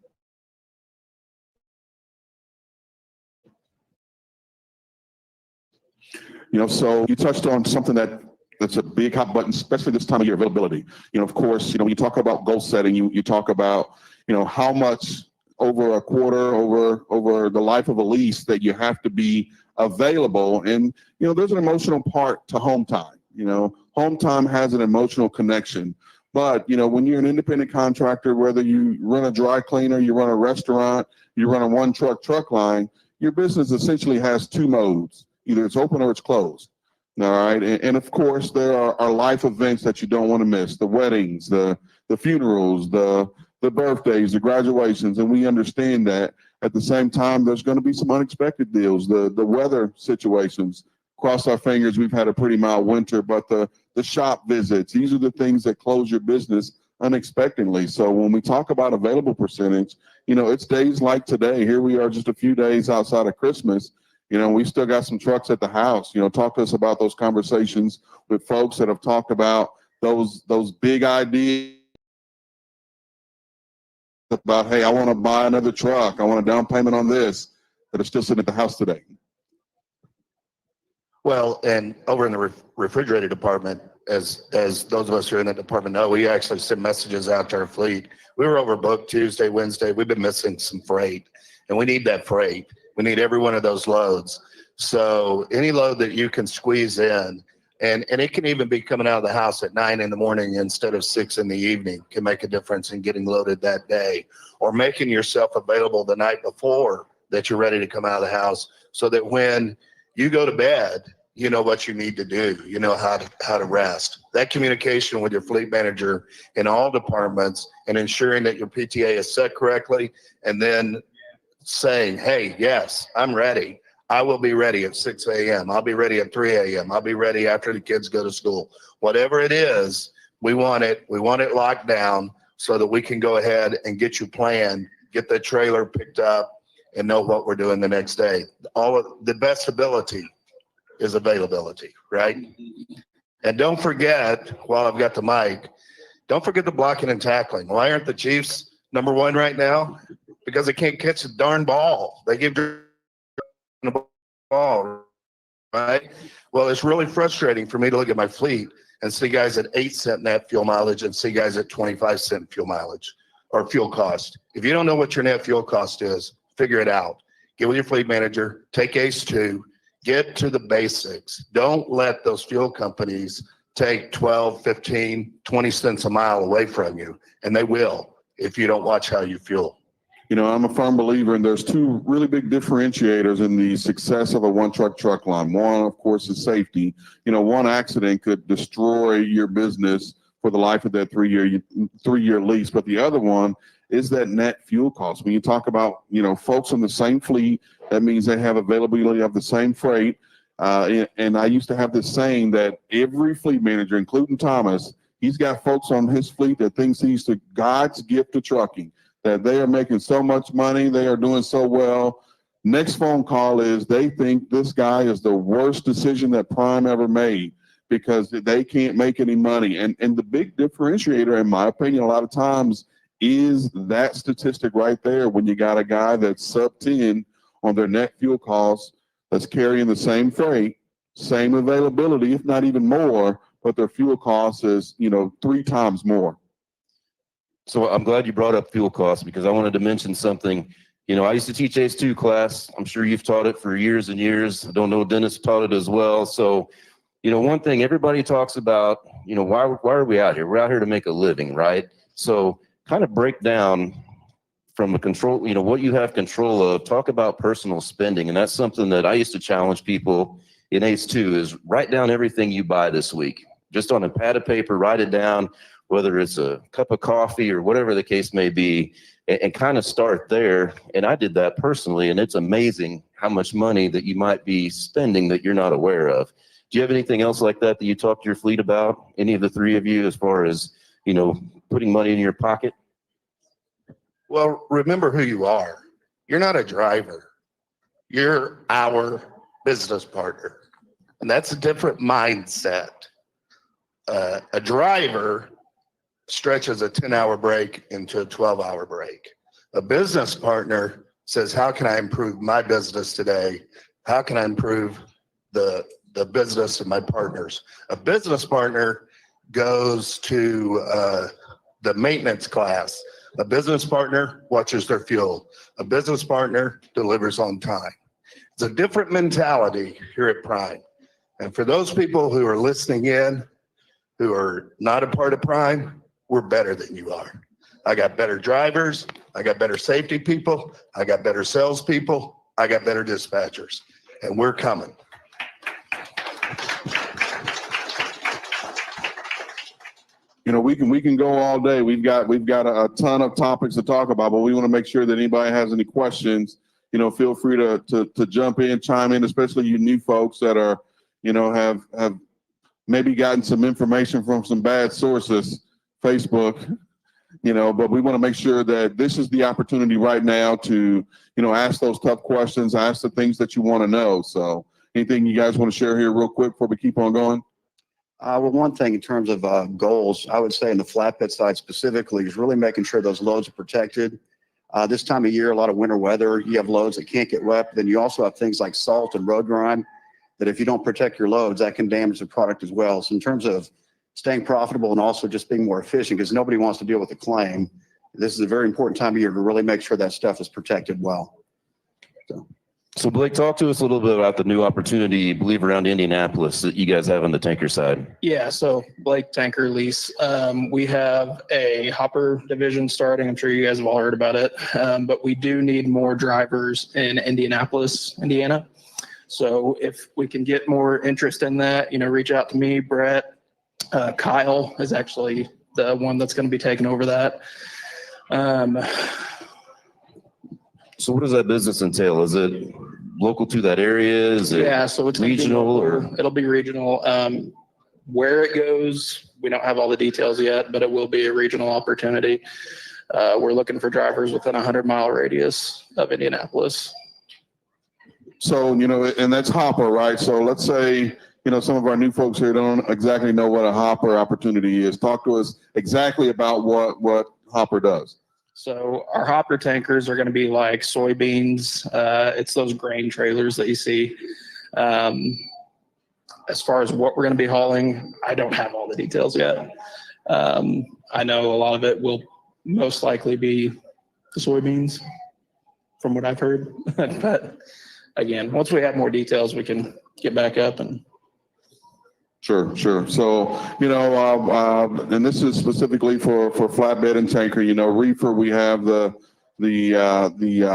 You know, so you touched on something that's a big hot button, especially this time of year, availability. You know, of course, you know, when you talk about goal setting, you talk about, you know, how much over a quarter, over the life of a lease that you have to be available. And, you know, there's an emotional part to home time. You know, home time has an emotional connection. But, you know, when you're an independent contractor, whether you run a dry cleaner, you run a restaurant, you run a one truck line, your business essentially has two modes. Either it's open or it's closed. All right. And of course, there are life events that you don't want to miss, the weddings, the funerals, the birthdays, the graduations. And we understand that. At the same time, there's going to be some unexpected deals, the weather situations. Cross our fingers, we've had a pretty mild winter, but the shop visits, these are the things that close your business unexpectedly. So when we talk about available percentage, you know, it's days like today. Here we are just a few days outside of Christmas. You know, we still got some trucks at the house. You know, talk to us about those conversations with folks that have talked about those big ideas about, hey, I want to buy another truck. I want a down payment on this, that are still sitting at the house today. Well, and over in the refrigerator department, as those of us who are in that department know, we actually send messages out to our fleet. We were overbooked Tuesday, Wednesday. We've been missing some freight, and we need that freight. We need every one of those loads. So any load that you can squeeze in, and it can even be coming out of the house at 9 in the morning instead of 6 in the evening, can make a difference in getting loaded that day, or making yourself available the night before that you're ready to come out of the house, so that when you go to bed you know what you need to do. You know how to rest. That communication with your fleet manager in all departments and ensuring that your PTA is set correctly, and then saying, hey, yes, I'm ready. I will be ready at 6 a.m. I'll be ready at 3 a.m. I'll be ready after the kids go to school. Whatever it is, we want it locked down so that we can go ahead and get you planned, get the trailer picked up, and know what we're doing the next day. All of the best ability is availability, right? And don't forget, while I've got the mic, don't forget the blocking and tackling. Why aren't the Chiefs number one right now? Because they can't catch the darn ball. They give the ball, right? Well, it's really frustrating for me to look at my fleet and see guys at 8-cent net fuel mileage and see guys at 25-cent fuel mileage or fuel cost. If you don't know what your net fuel cost is, figure it out. Get with your fleet manager, take ACE 2, get to the basics. Don't let those fuel companies take 12, 15, 20 cents a mile away from you, and they will if you don't watch how you fuel. You know, I'm a firm believer, and there's two really big differentiators in the success of a one-truck line. One, of course, is safety. You know, one accident could destroy your business for the life of that three-year lease. But the other one is that net fuel cost. When you talk about, you know, folks in the same fleet, that means they have availability of the same freight. And I used to have this saying that every fleet manager, including Thomas, he's got folks on his fleet that thinks he's the God's gift to trucking, that they are making so much money, they are doing so well. Next phone call is they think this guy is the worst decision that Prime ever made because they can't make any money. And the big differentiator, in my opinion, a lot of times is that statistic right there when you got a guy that's sub 10 on their net fuel costs that's carrying the same freight, same availability, if not even more, but their fuel cost is, you know, 3 times more. So I'm glad you brought up fuel costs because I wanted to mention something. You know, I used to teach ACE 2 class. I'm sure you've taught it for years and years. I don't know, Dennis taught it as well. So, you know, one thing everybody talks about, you know, why are we out here? We're out here to make a living, right? So kind of break down from a control, you know, what you have control of, talk about personal spending. And that's something that I used to challenge people in ACE 2 is write down everything you buy this week. Just on a pad of paper, write it down, whether it's a cup of coffee or whatever the case may be, and kind of start there. And I did that personally, and it's amazing how much money that you might be spending that you're not aware of. Do you have anything else like that you talk to your fleet about, any of the three of you, as far as, you know, putting money in your pocket? Well, remember who you are. You're not a driver. You're our business partner. And that's a different mindset. A driver stretches a 10-hour break into a 12-hour break. A business partner says, how can I improve my business today? How can I improve the business of my partners? A business partner goes to the maintenance class. A business partner watches their fuel. A business partner delivers on time. It's a different mentality here at Prime. And for those people who are listening in, who are not a part of Prime, we're better than you are. I got better drivers. I got better safety people. I got better salespeople. I got better dispatchers. And we're coming. You know, we can go all day. We've got a ton of topics to talk about, but we want to make sure that anybody has any questions, you know, feel free to jump in, chime in, especially you new folks that are, you know, have maybe gotten some information from some bad sources, Facebook, you know, but we want to make sure that this is the opportunity right now to, you know, ask those tough questions, ask the things that you want to know. So anything you guys want to share here real quick before we keep on going? Well, one thing in terms of goals, I would say in the flatbed side specifically is really making sure those loads are protected. This time of year, a lot of winter weather, you have loads that can't get wet. Then you also have things like salt and road grime that if you don't protect your loads, that can damage the product as well. So in terms of staying profitable and also just being more efficient, because nobody wants to deal with a claim, this is a very important time of year to really make sure that stuff is protected well. So Blake, talk to us a little bit about the new opportunity, you believe, around Indianapolis that you guys have on the tanker side. Yeah, so Blake Tanker Lease. We have a hopper division starting. I'm sure you guys have all heard about it, but we do need more drivers in Indianapolis, Indiana. So if we can get more interest in that, reach out to me, Brett. Kyle is actually the one that's going to be taking over that. So what does that business entail? Is it local to that area? Is it Yeah, so it's gonna be regional local. or? It'll be regional. Where it goes, we don't have all the details yet, but it will be a regional opportunity. We're looking for drivers within a 100-mile radius of Indianapolis. So, and that's hopper, right? So let's say, some of our new folks here don't exactly know what a hopper opportunity is. Talk to us exactly about what hopper does. So our hopper tankers are going to be like soybeans. It's those grain trailers that you see. As far as what we're going to be hauling, I don't have all the details yet. I know a lot of it will most likely be the soybeans from what I've heard. But again, once we have more details, we can get back up and. Sure. So, and this is specifically for flatbed and tanker, reefer, we have the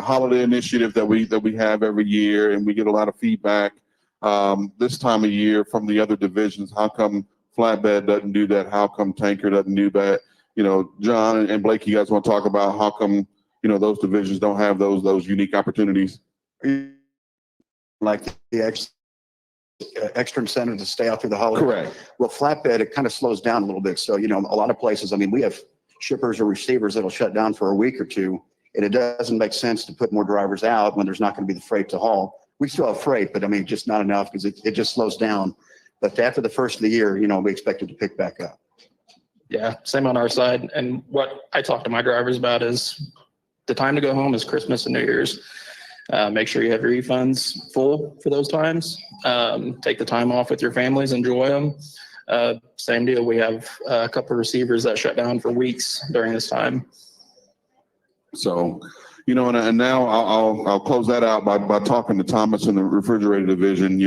holiday initiative that we have every year, and we get a lot of feedback this time of year from the other divisions. How come flatbed doesn't do that? How come tanker doesn't do that? John and Blake, you guys want to talk about how come, those divisions don't have those unique opportunities? Like the extra incentive to stay out through the holiday. Correct. Well, flatbed, it kind of slows down a little bit. So, a lot of places, we have shippers or receivers that'll shut down for a week or two, and it doesn't make sense to put more drivers out when there's not going to be the freight to haul. We still have freight, but just not enough because it just slows down. But after the first of the year, we expect it to pick back up. Yeah, same on our side. And what I talk to my drivers about is the time to go home is Christmas and New Year's. Make sure you have your refunds full for those times. Take the time off with your families, enjoy them. Same deal. We have a couple of receivers that shut down for weeks during this time. So, and now I'll close that out by talking to Thomas in the refrigerator division.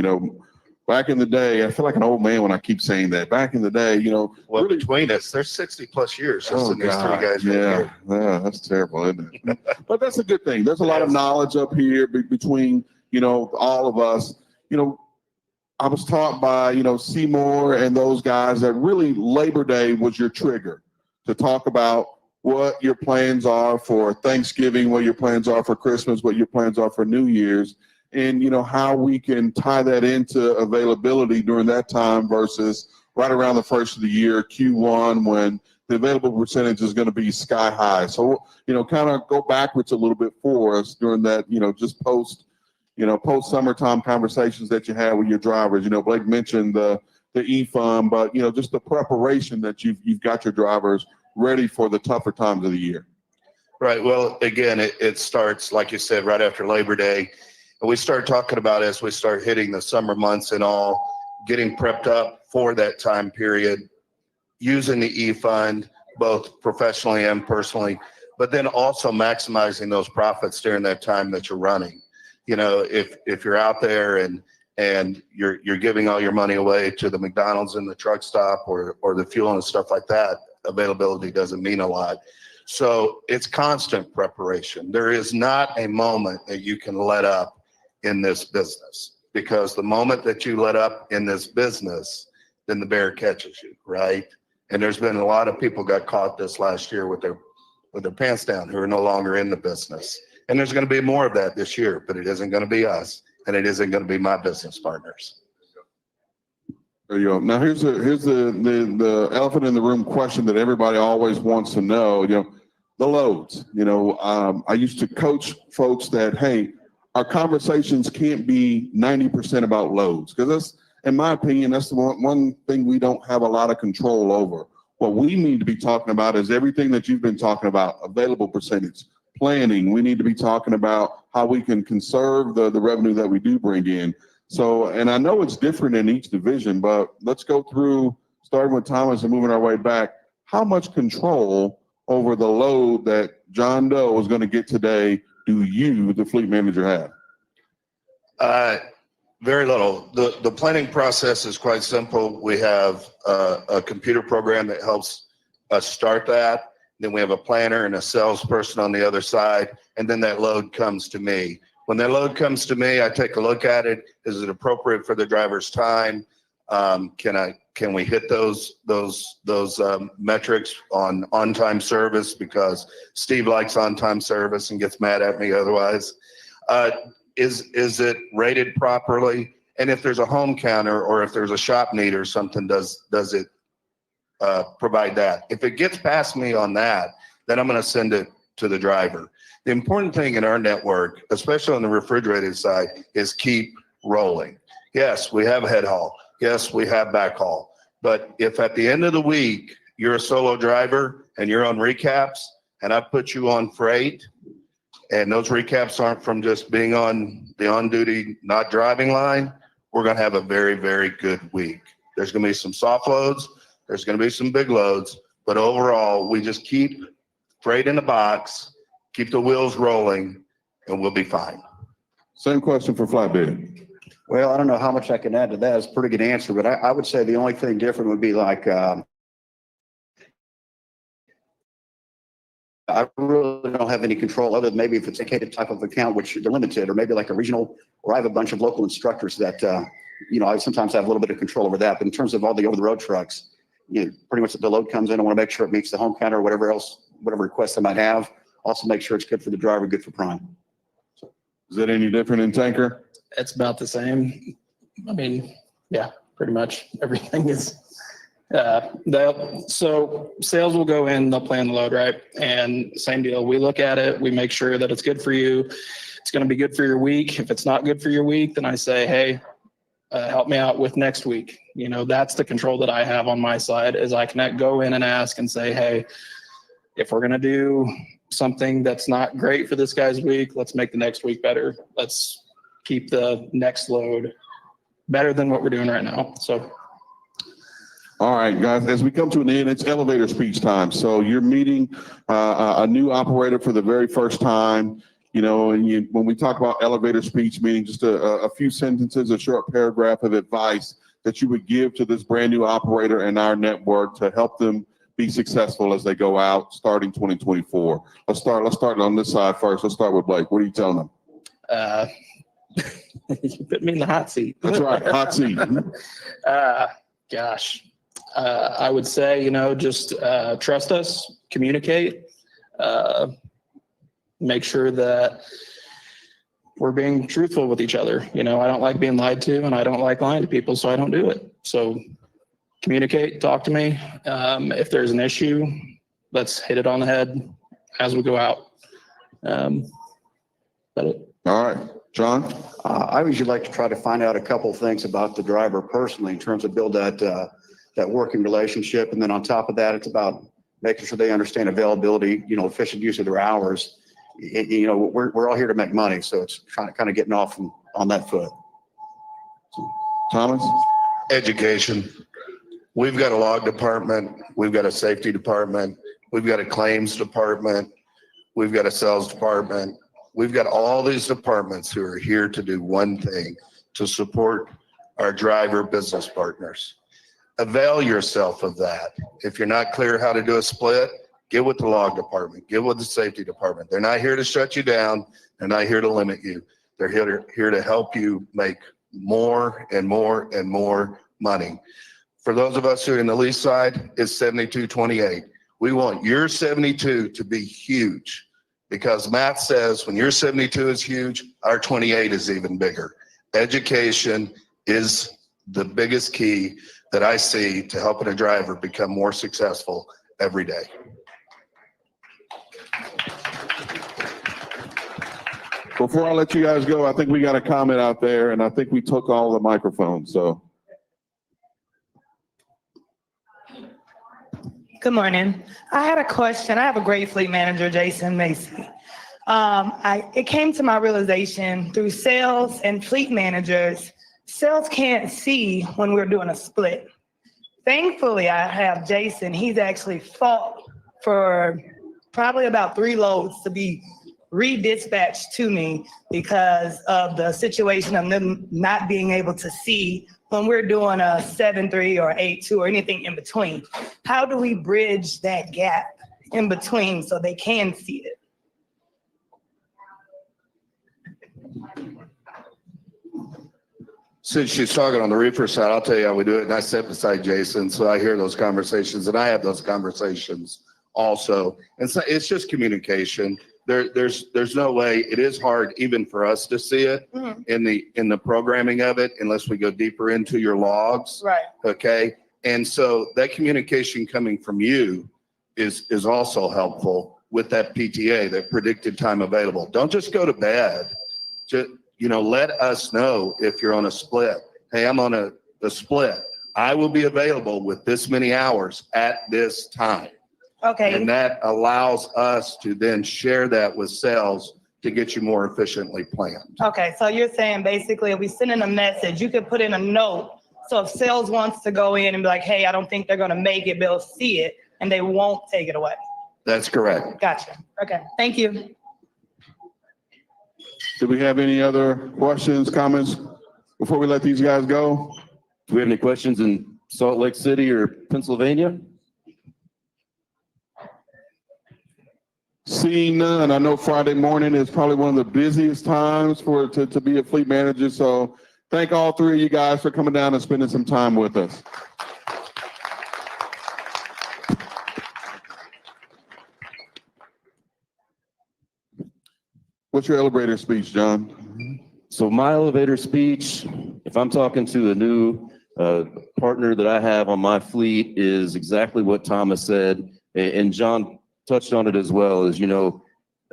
Back in the day, I feel like an old man when I keep saying that. Back in the day, Well, really, between us, there's 60+ years just in these God, three guys. Right here. yeah, that's terrible, isn't it? But that's a good thing. There's a lot of knowledge up here between, all of us. I was taught by, Seymour and those guys that really Labor Day was your trigger to talk about what your plans are for Thanksgiving, what your plans are for Christmas, what your plans are for New Year's, and how we can tie that into availability during that time versus right around the first of the year, Q1, when the available percentage is going to be sky high. So, kind of go backwards a little bit for us during that, just post summertime conversations that you have with your drivers. Blake mentioned the e-fund, but just the preparation that you've got your drivers ready for the tougher times of the year. Right. Well, again, it starts, like you said, right after Labor Day. And we start talking about as we start hitting the summer months and all, getting prepped up for that time period, using the e-fund, both professionally and personally, but then also maximizing those profits during that time that you're running. If you're out there and you're giving all your money away to the McDonald's and the truck stop or the fuel and stuff like that, availability doesn't mean a lot. So it's constant preparation. There is not a moment that you can let up in this business, because the moment that you let up in this business, then the bear catches you, right? And there's been a lot of people got caught this last year with their pants down who are no longer in the business. And there's going to be more of that this year, but it isn't going to be us, and it isn't going to be my business partners. There you go. Now here's the elephant in the room question that everybody always wants to know. The loads. I used to coach folks that, hey, our conversations can't be 90% about loads, because that's, in my opinion, that's the one thing we don't have a lot of control over. What we need to be talking about is everything that you've been talking about: available percentage, planning. We need to be talking about how we can conserve the revenue that we do bring in. So, and I know it's different in each division, but let's go through, starting with Thomas and moving our way back. How much control over the load that John Doe is going to get today do you, the fleet manager, have? Very little. The planning process is quite simple. We have a computer program that helps us start that. Then we have a planner and a salesperson on the other side, and then that load comes to me. When their load comes to me, I take a look at it. Is it appropriate for the driver's time? Can we hit those metrics on on-time service? Because Steve likes on-time service and gets mad at me otherwise. Is it rated properly? And if there's a home counter or if there's a shop need or something, does it provide that? If it gets past me on that, then I'm going to send it to the driver. The important thing in our network, especially on the refrigerated side, is keep rolling. Yes, we have head haul. Yes, we have back haul. But if at the end of the week, you're a solo driver and you're on recaps and I put you on freight and those recaps aren't from just being on the on-duty, not driving line, we're going to have a very, very good week. There's going to be some soft loads. There's going to be some big loads. But overall, we just keep freight in the box, keep the wheels rolling, and we'll be fine. Same question for Flatbed. Well, I don't know how much I can add to that. It's a pretty good answer, but I would say the only thing different would be like, I really don't have any control other than maybe if it's a catered type of account, which they're limited, or maybe like a regional, or I have a bunch of local instructors that, I sometimes have a little bit of control over that. But in terms of all the over-the-road trucks, pretty much the load comes in. I want to make sure it meets the home counter or whatever else, whatever requests I might have. Also make sure it's good for the driver, good for Prime. Is that any different in tanker? It's about the same. I mean, yeah, pretty much everything is. So sales will go in, they'll plan the load, right? And same deal. We look at it, we make sure that it's good for you. It's going to be good for your week. If it's not good for your week, then I say, hey, help me out with next week. That's the control that I have on my side, is I can go in and ask and say, hey, if we're going to do something that's not great for this guy's week, let's make the next week better. Let's keep the next load better than what we're doing right now. So. All right, guys, as we come to an end, it's elevator speech time. So you're meeting a new operator for the very first time, and when we talk about elevator speech, meaning just a few sentences, a short paragraph of advice that you would give to this brand new operator in our network to help them be successful as they go out starting 2024. Let's start on this side first. Let's start with Blake. What are you telling them? You put me in the hot seat. That's right, hot seat. Gosh. I would say, just trust us, communicate, make sure that we're being truthful with each other. I don't like being lied to, and I don't like lying to people, so I don't do it. So communicate, talk to me. If there's an issue, let's hit it on the head as we go out. That it. All right, John? I usually like to try to find out a couple of things about the driver personally in terms of build that working relationship. And then on top of that, it's about making sure they understand availability, efficient use of their hours. We're all here to make money. So it's kind of getting off on that foot. Thomas? Education. We've got a log department. We've got a safety department. We've got a claims department. We've got a sales department. We've got all these departments who are here to do one thing, to support our driver business partners. Avail yourself of that. If you're not clear how to do a split, get with the log department, get with the safety department. They're not here to shut you down. They're not here to limit you. They're here to help you make more and more and more money. For those of us who are in the lease side, it's 7228. We want your 72 to be huge, because math says when your 72 is huge, our 28 is even bigger. Education is the biggest key that I see to helping a driver become more successful every day. Before I let you guys go, I think we got a comment out there, and I think we took all the microphones, so. Good morning. I had a question. I have a great fleet manager, Jason Macy. It came to my realization through sales and fleet managers, sales can't see when we're doing a split. Thankfully, I have Jason. He's actually fought for probably about 3 loads to be redispatched to me because of the situation of them not being able to see when we're doing a 7-3 or 8-2 or anything in between. How do we bridge that gap in between so they can see it? Since she's talking on the reefer side, I'll tell you how we do it. And I sit beside Jason, so I hear those conversations and I have those conversations also. And so it's just communication. There's no way. It is hard even for us to see it in the programming of it unless we go deeper into your logs. Right. Okay. And so that communication coming from you is also helpful with that PTA, that predicted time available. Don't just go to bed. Just, let us know if you're on a split. Hey, I'm on a split. I will be available with this many hours at this time. Okay. And that allows us to then share that with sales to get you more efficiently planned. Okay, so you're saying basically if we send in a message, you could put in a note. So if sales wants to go in and be like, hey, I don't think they're gonna make it, they'll see it and they won't take it away. That's correct. Gotcha. Okay, thank you. Do we have any other questions, comments before we let these guys go? Do we have any questions in Salt Lake City or Pennsylvania? Seeing none, I know Friday morning is probably one of the busiest times to be a fleet manager. So thank all three of you guys for coming down and spending some time with us. What's your elevator speech, John? So my elevator speech, if I'm talking to a new partner that I have on my fleet, is exactly what Thomas said. And John touched on it as well, as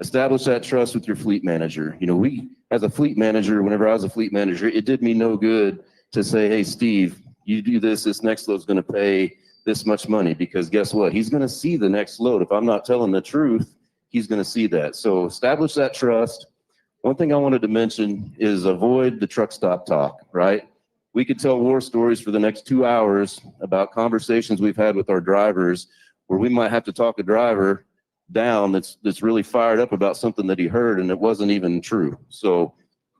establish that trust with your fleet manager. We, as a fleet manager, whenever I was a fleet manager, it did me no good to say, hey, Steve, you do this next load's going to pay this much money, because guess what? He's going to see the next load. If I'm not telling the truth, he's going to see that. So establish that trust. One thing I wanted to mention is avoid the truck stop talk, right? We could tell war stories for the next 2 hours about conversations we've had with our drivers, where we might have to talk a driver down that's really fired up about something that he heard and it wasn't even true. So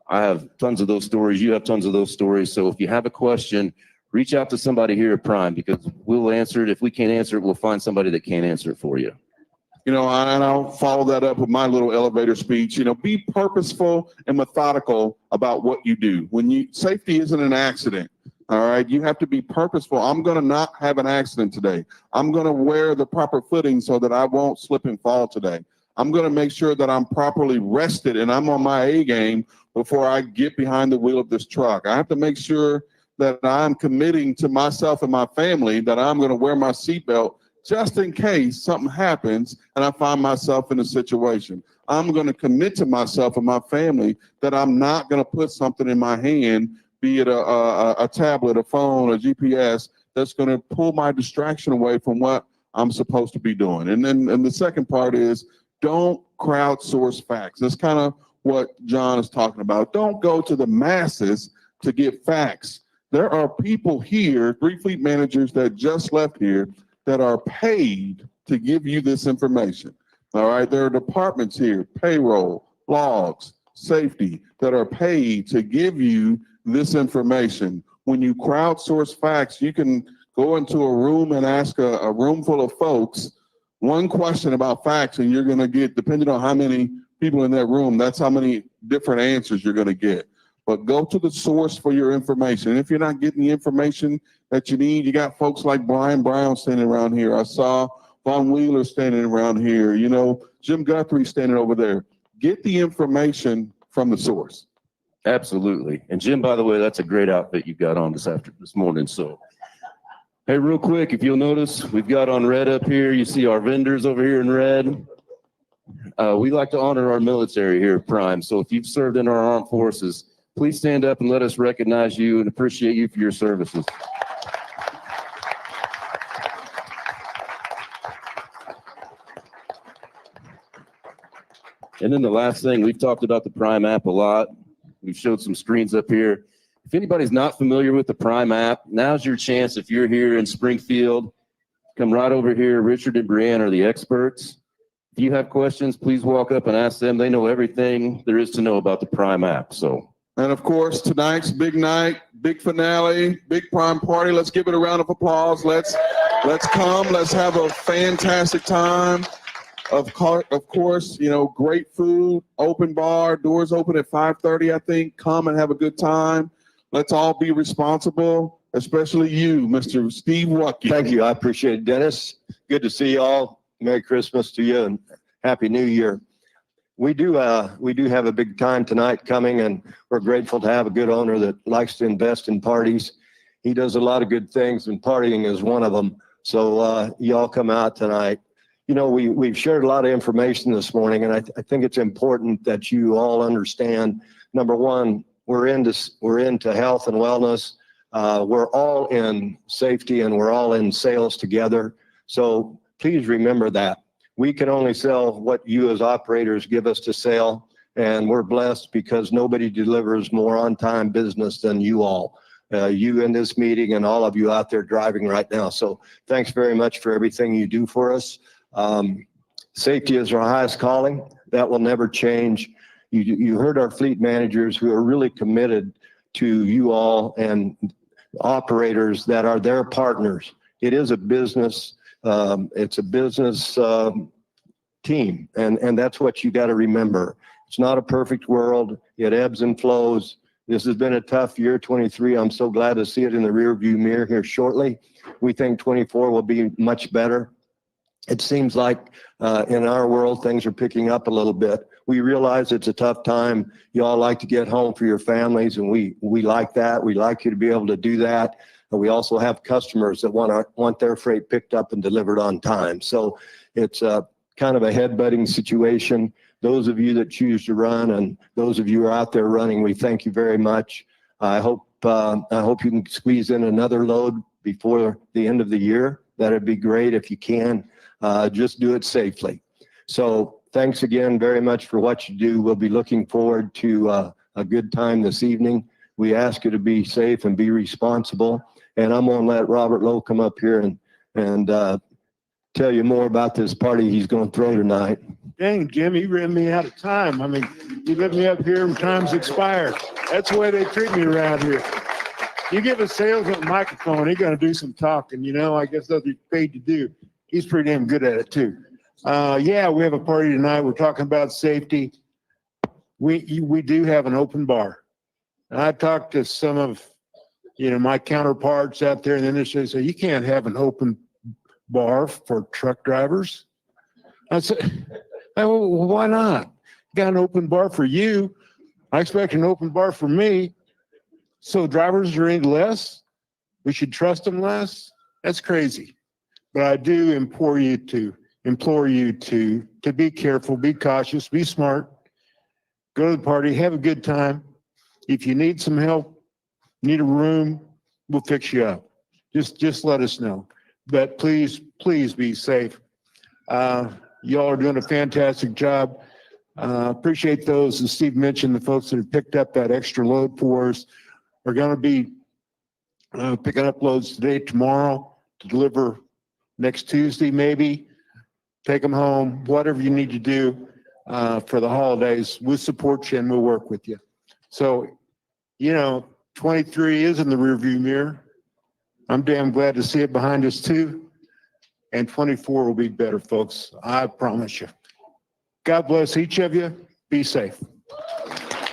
I have tons of those stories. You have tons of those stories. So if you have a question, reach out to somebody here at Prime, because we'll answer it. If we can't answer it, we'll find somebody that can answer it for you. And I'll follow that up with my little elevator speech. Be purposeful and methodical about what you do. Safety isn't an accident. All right. You have to be purposeful. I'm going to not have an accident today. I'm going to wear the proper footing so that I won't slip and fall today. I'm going to make sure that I'm properly rested and I'm on my A game before I get behind the wheel of this truck. I have to make sure that I'm committing to myself and my family that I'm going to wear my seatbelt just in case something happens and I find myself in a situation. I'm going to commit to myself and my family that I'm not going to put something in my hand, be it a tablet, a phone, a GPS, that's going to pull my distraction away from what I'm supposed to be doing. And the second part is, don't crowdsource facts. That's kind of what John is talking about. Don't go to the masses to get facts. There are people here, 3 fleet managers that just left here, that are paid to give you this information. All right, there are departments here, payroll, logs, safety, that are paid to give you this information. When you crowdsource facts, you can go into a room and ask a room full of folks one question about facts, and you're going to get, depending on how many people in that room, that's how many different answers you're going to get. But go to the source for your information. If you're not getting the information that you need, you got folks like Brian Brown standing around here. I saw Von Wheeler standing around here. Jim Guthrie standing over there. Get the information from the source. Absolutely. And Jim, by the way, that's a great outfit you got on this morning. So, hey, real quick, if you'll notice, we've got on red up here. You see our vendors over here in red. We like to honor our military here at Prime. So if you've served in our armed forces, please stand up and let us recognize you and appreciate you for your services. And then the last thing, we've talked about the Prime app a lot. We've showed some screens up here. If anybody's not familiar with the Prime app, now's your chance. If you're here in Springfield, come right over here. Richard and Brianne are the experts. If you have questions, please walk up and ask them. They know everything there is to know about the Prime app. And of course, tonight's big night, big finale, big Prime party. Let's give it a round of applause. Let's come. Let's have a fantastic time. Of course, great food, open bar, doors open at 5:30, I think. Come and have a good time. Let's all be responsible, especially you, Mr. Steve Watkey. Thank you. I appreciate it, Dennis. Good to see you all. Merry Christmas to you and Happy New Year. We do have a big time tonight coming, and we're grateful to have a good owner that likes to invest in parties. He does a lot of good things, and partying is one of them. So y'all come out tonight. You know, we've shared a lot of information this morning, and I think it's important that you all understand, number one, we're into health and wellness. We're all in safety, and we're all in sales together. So please remember that. We can only sell what you as operators give us to sell, and we're blessed because nobody delivers more on-time business than you all. You in this meeting and all of you out there driving right now. So thanks very much for everything you do for us. Safety is our highest calling. That will never change. You heard our fleet managers who are really committed to you all and operators that are their partners. It is a business. It's a business team, and that's what you got to remember. It's not a perfect world. It ebbs and flows. This has been a tough year, 23. I'm so glad to see it in the rearview mirror here shortly. We think 24 will be much better. It seems like in our world, things are picking up a little bit. We realize it's a tough time. You all like to get home for your families, and we like that. We like you to be able to do that. And we also have customers that want their freight picked up and delivered on time. So it's kind of a headbutting situation. Those of you that choose to run and those of you who are out there running, we thank you very much. I hope you can squeeze in another load before the end of the year. That'd be great if you can. Just do it safely. So thanks again very much for what you do. We'll be looking forward to a good time this evening. We ask you to be safe and be responsible. And I'm going to let Robert Lowe come up here and tell you more about this party he's going to throw tonight. Dang, Jim, you ran me out of time. I mean, you let me up here and time's expired. That's the way they treat me around here. You give a salesman a microphone, he's going to do some talking, you know, I guess that's what he's paid to do. He's pretty damn good at it too. Yeah, we have a party tonight. We're talking about safety. We do have an open bar. And I talked to some of, you know, my counterparts out there in the industry, say, you can't have an open bar for truck drivers. I said, well, why not? Got an open bar for you. I expect an open bar for me. So drivers are any less? We should trust them less? That's crazy. But I do implore you to be careful, be cautious, be smart, go to the party, have a good time. If you need some help, need a room, we'll fix you up. Just let us know. But please be safe. Y'all are doing a fantastic job. Appreciate those, as Steve mentioned, the folks that have picked up that extra load for us are going to be picking up loads today, tomorrow to deliver next Tuesday, maybe. Take them home, whatever you need to do for the holidays. We'll support you and we'll work with you. So, you know, 23 is in the rearview mirror. I'm damn glad to see it behind us too. And 24 will be better, folks. I promise you. God bless each of you. Be safe.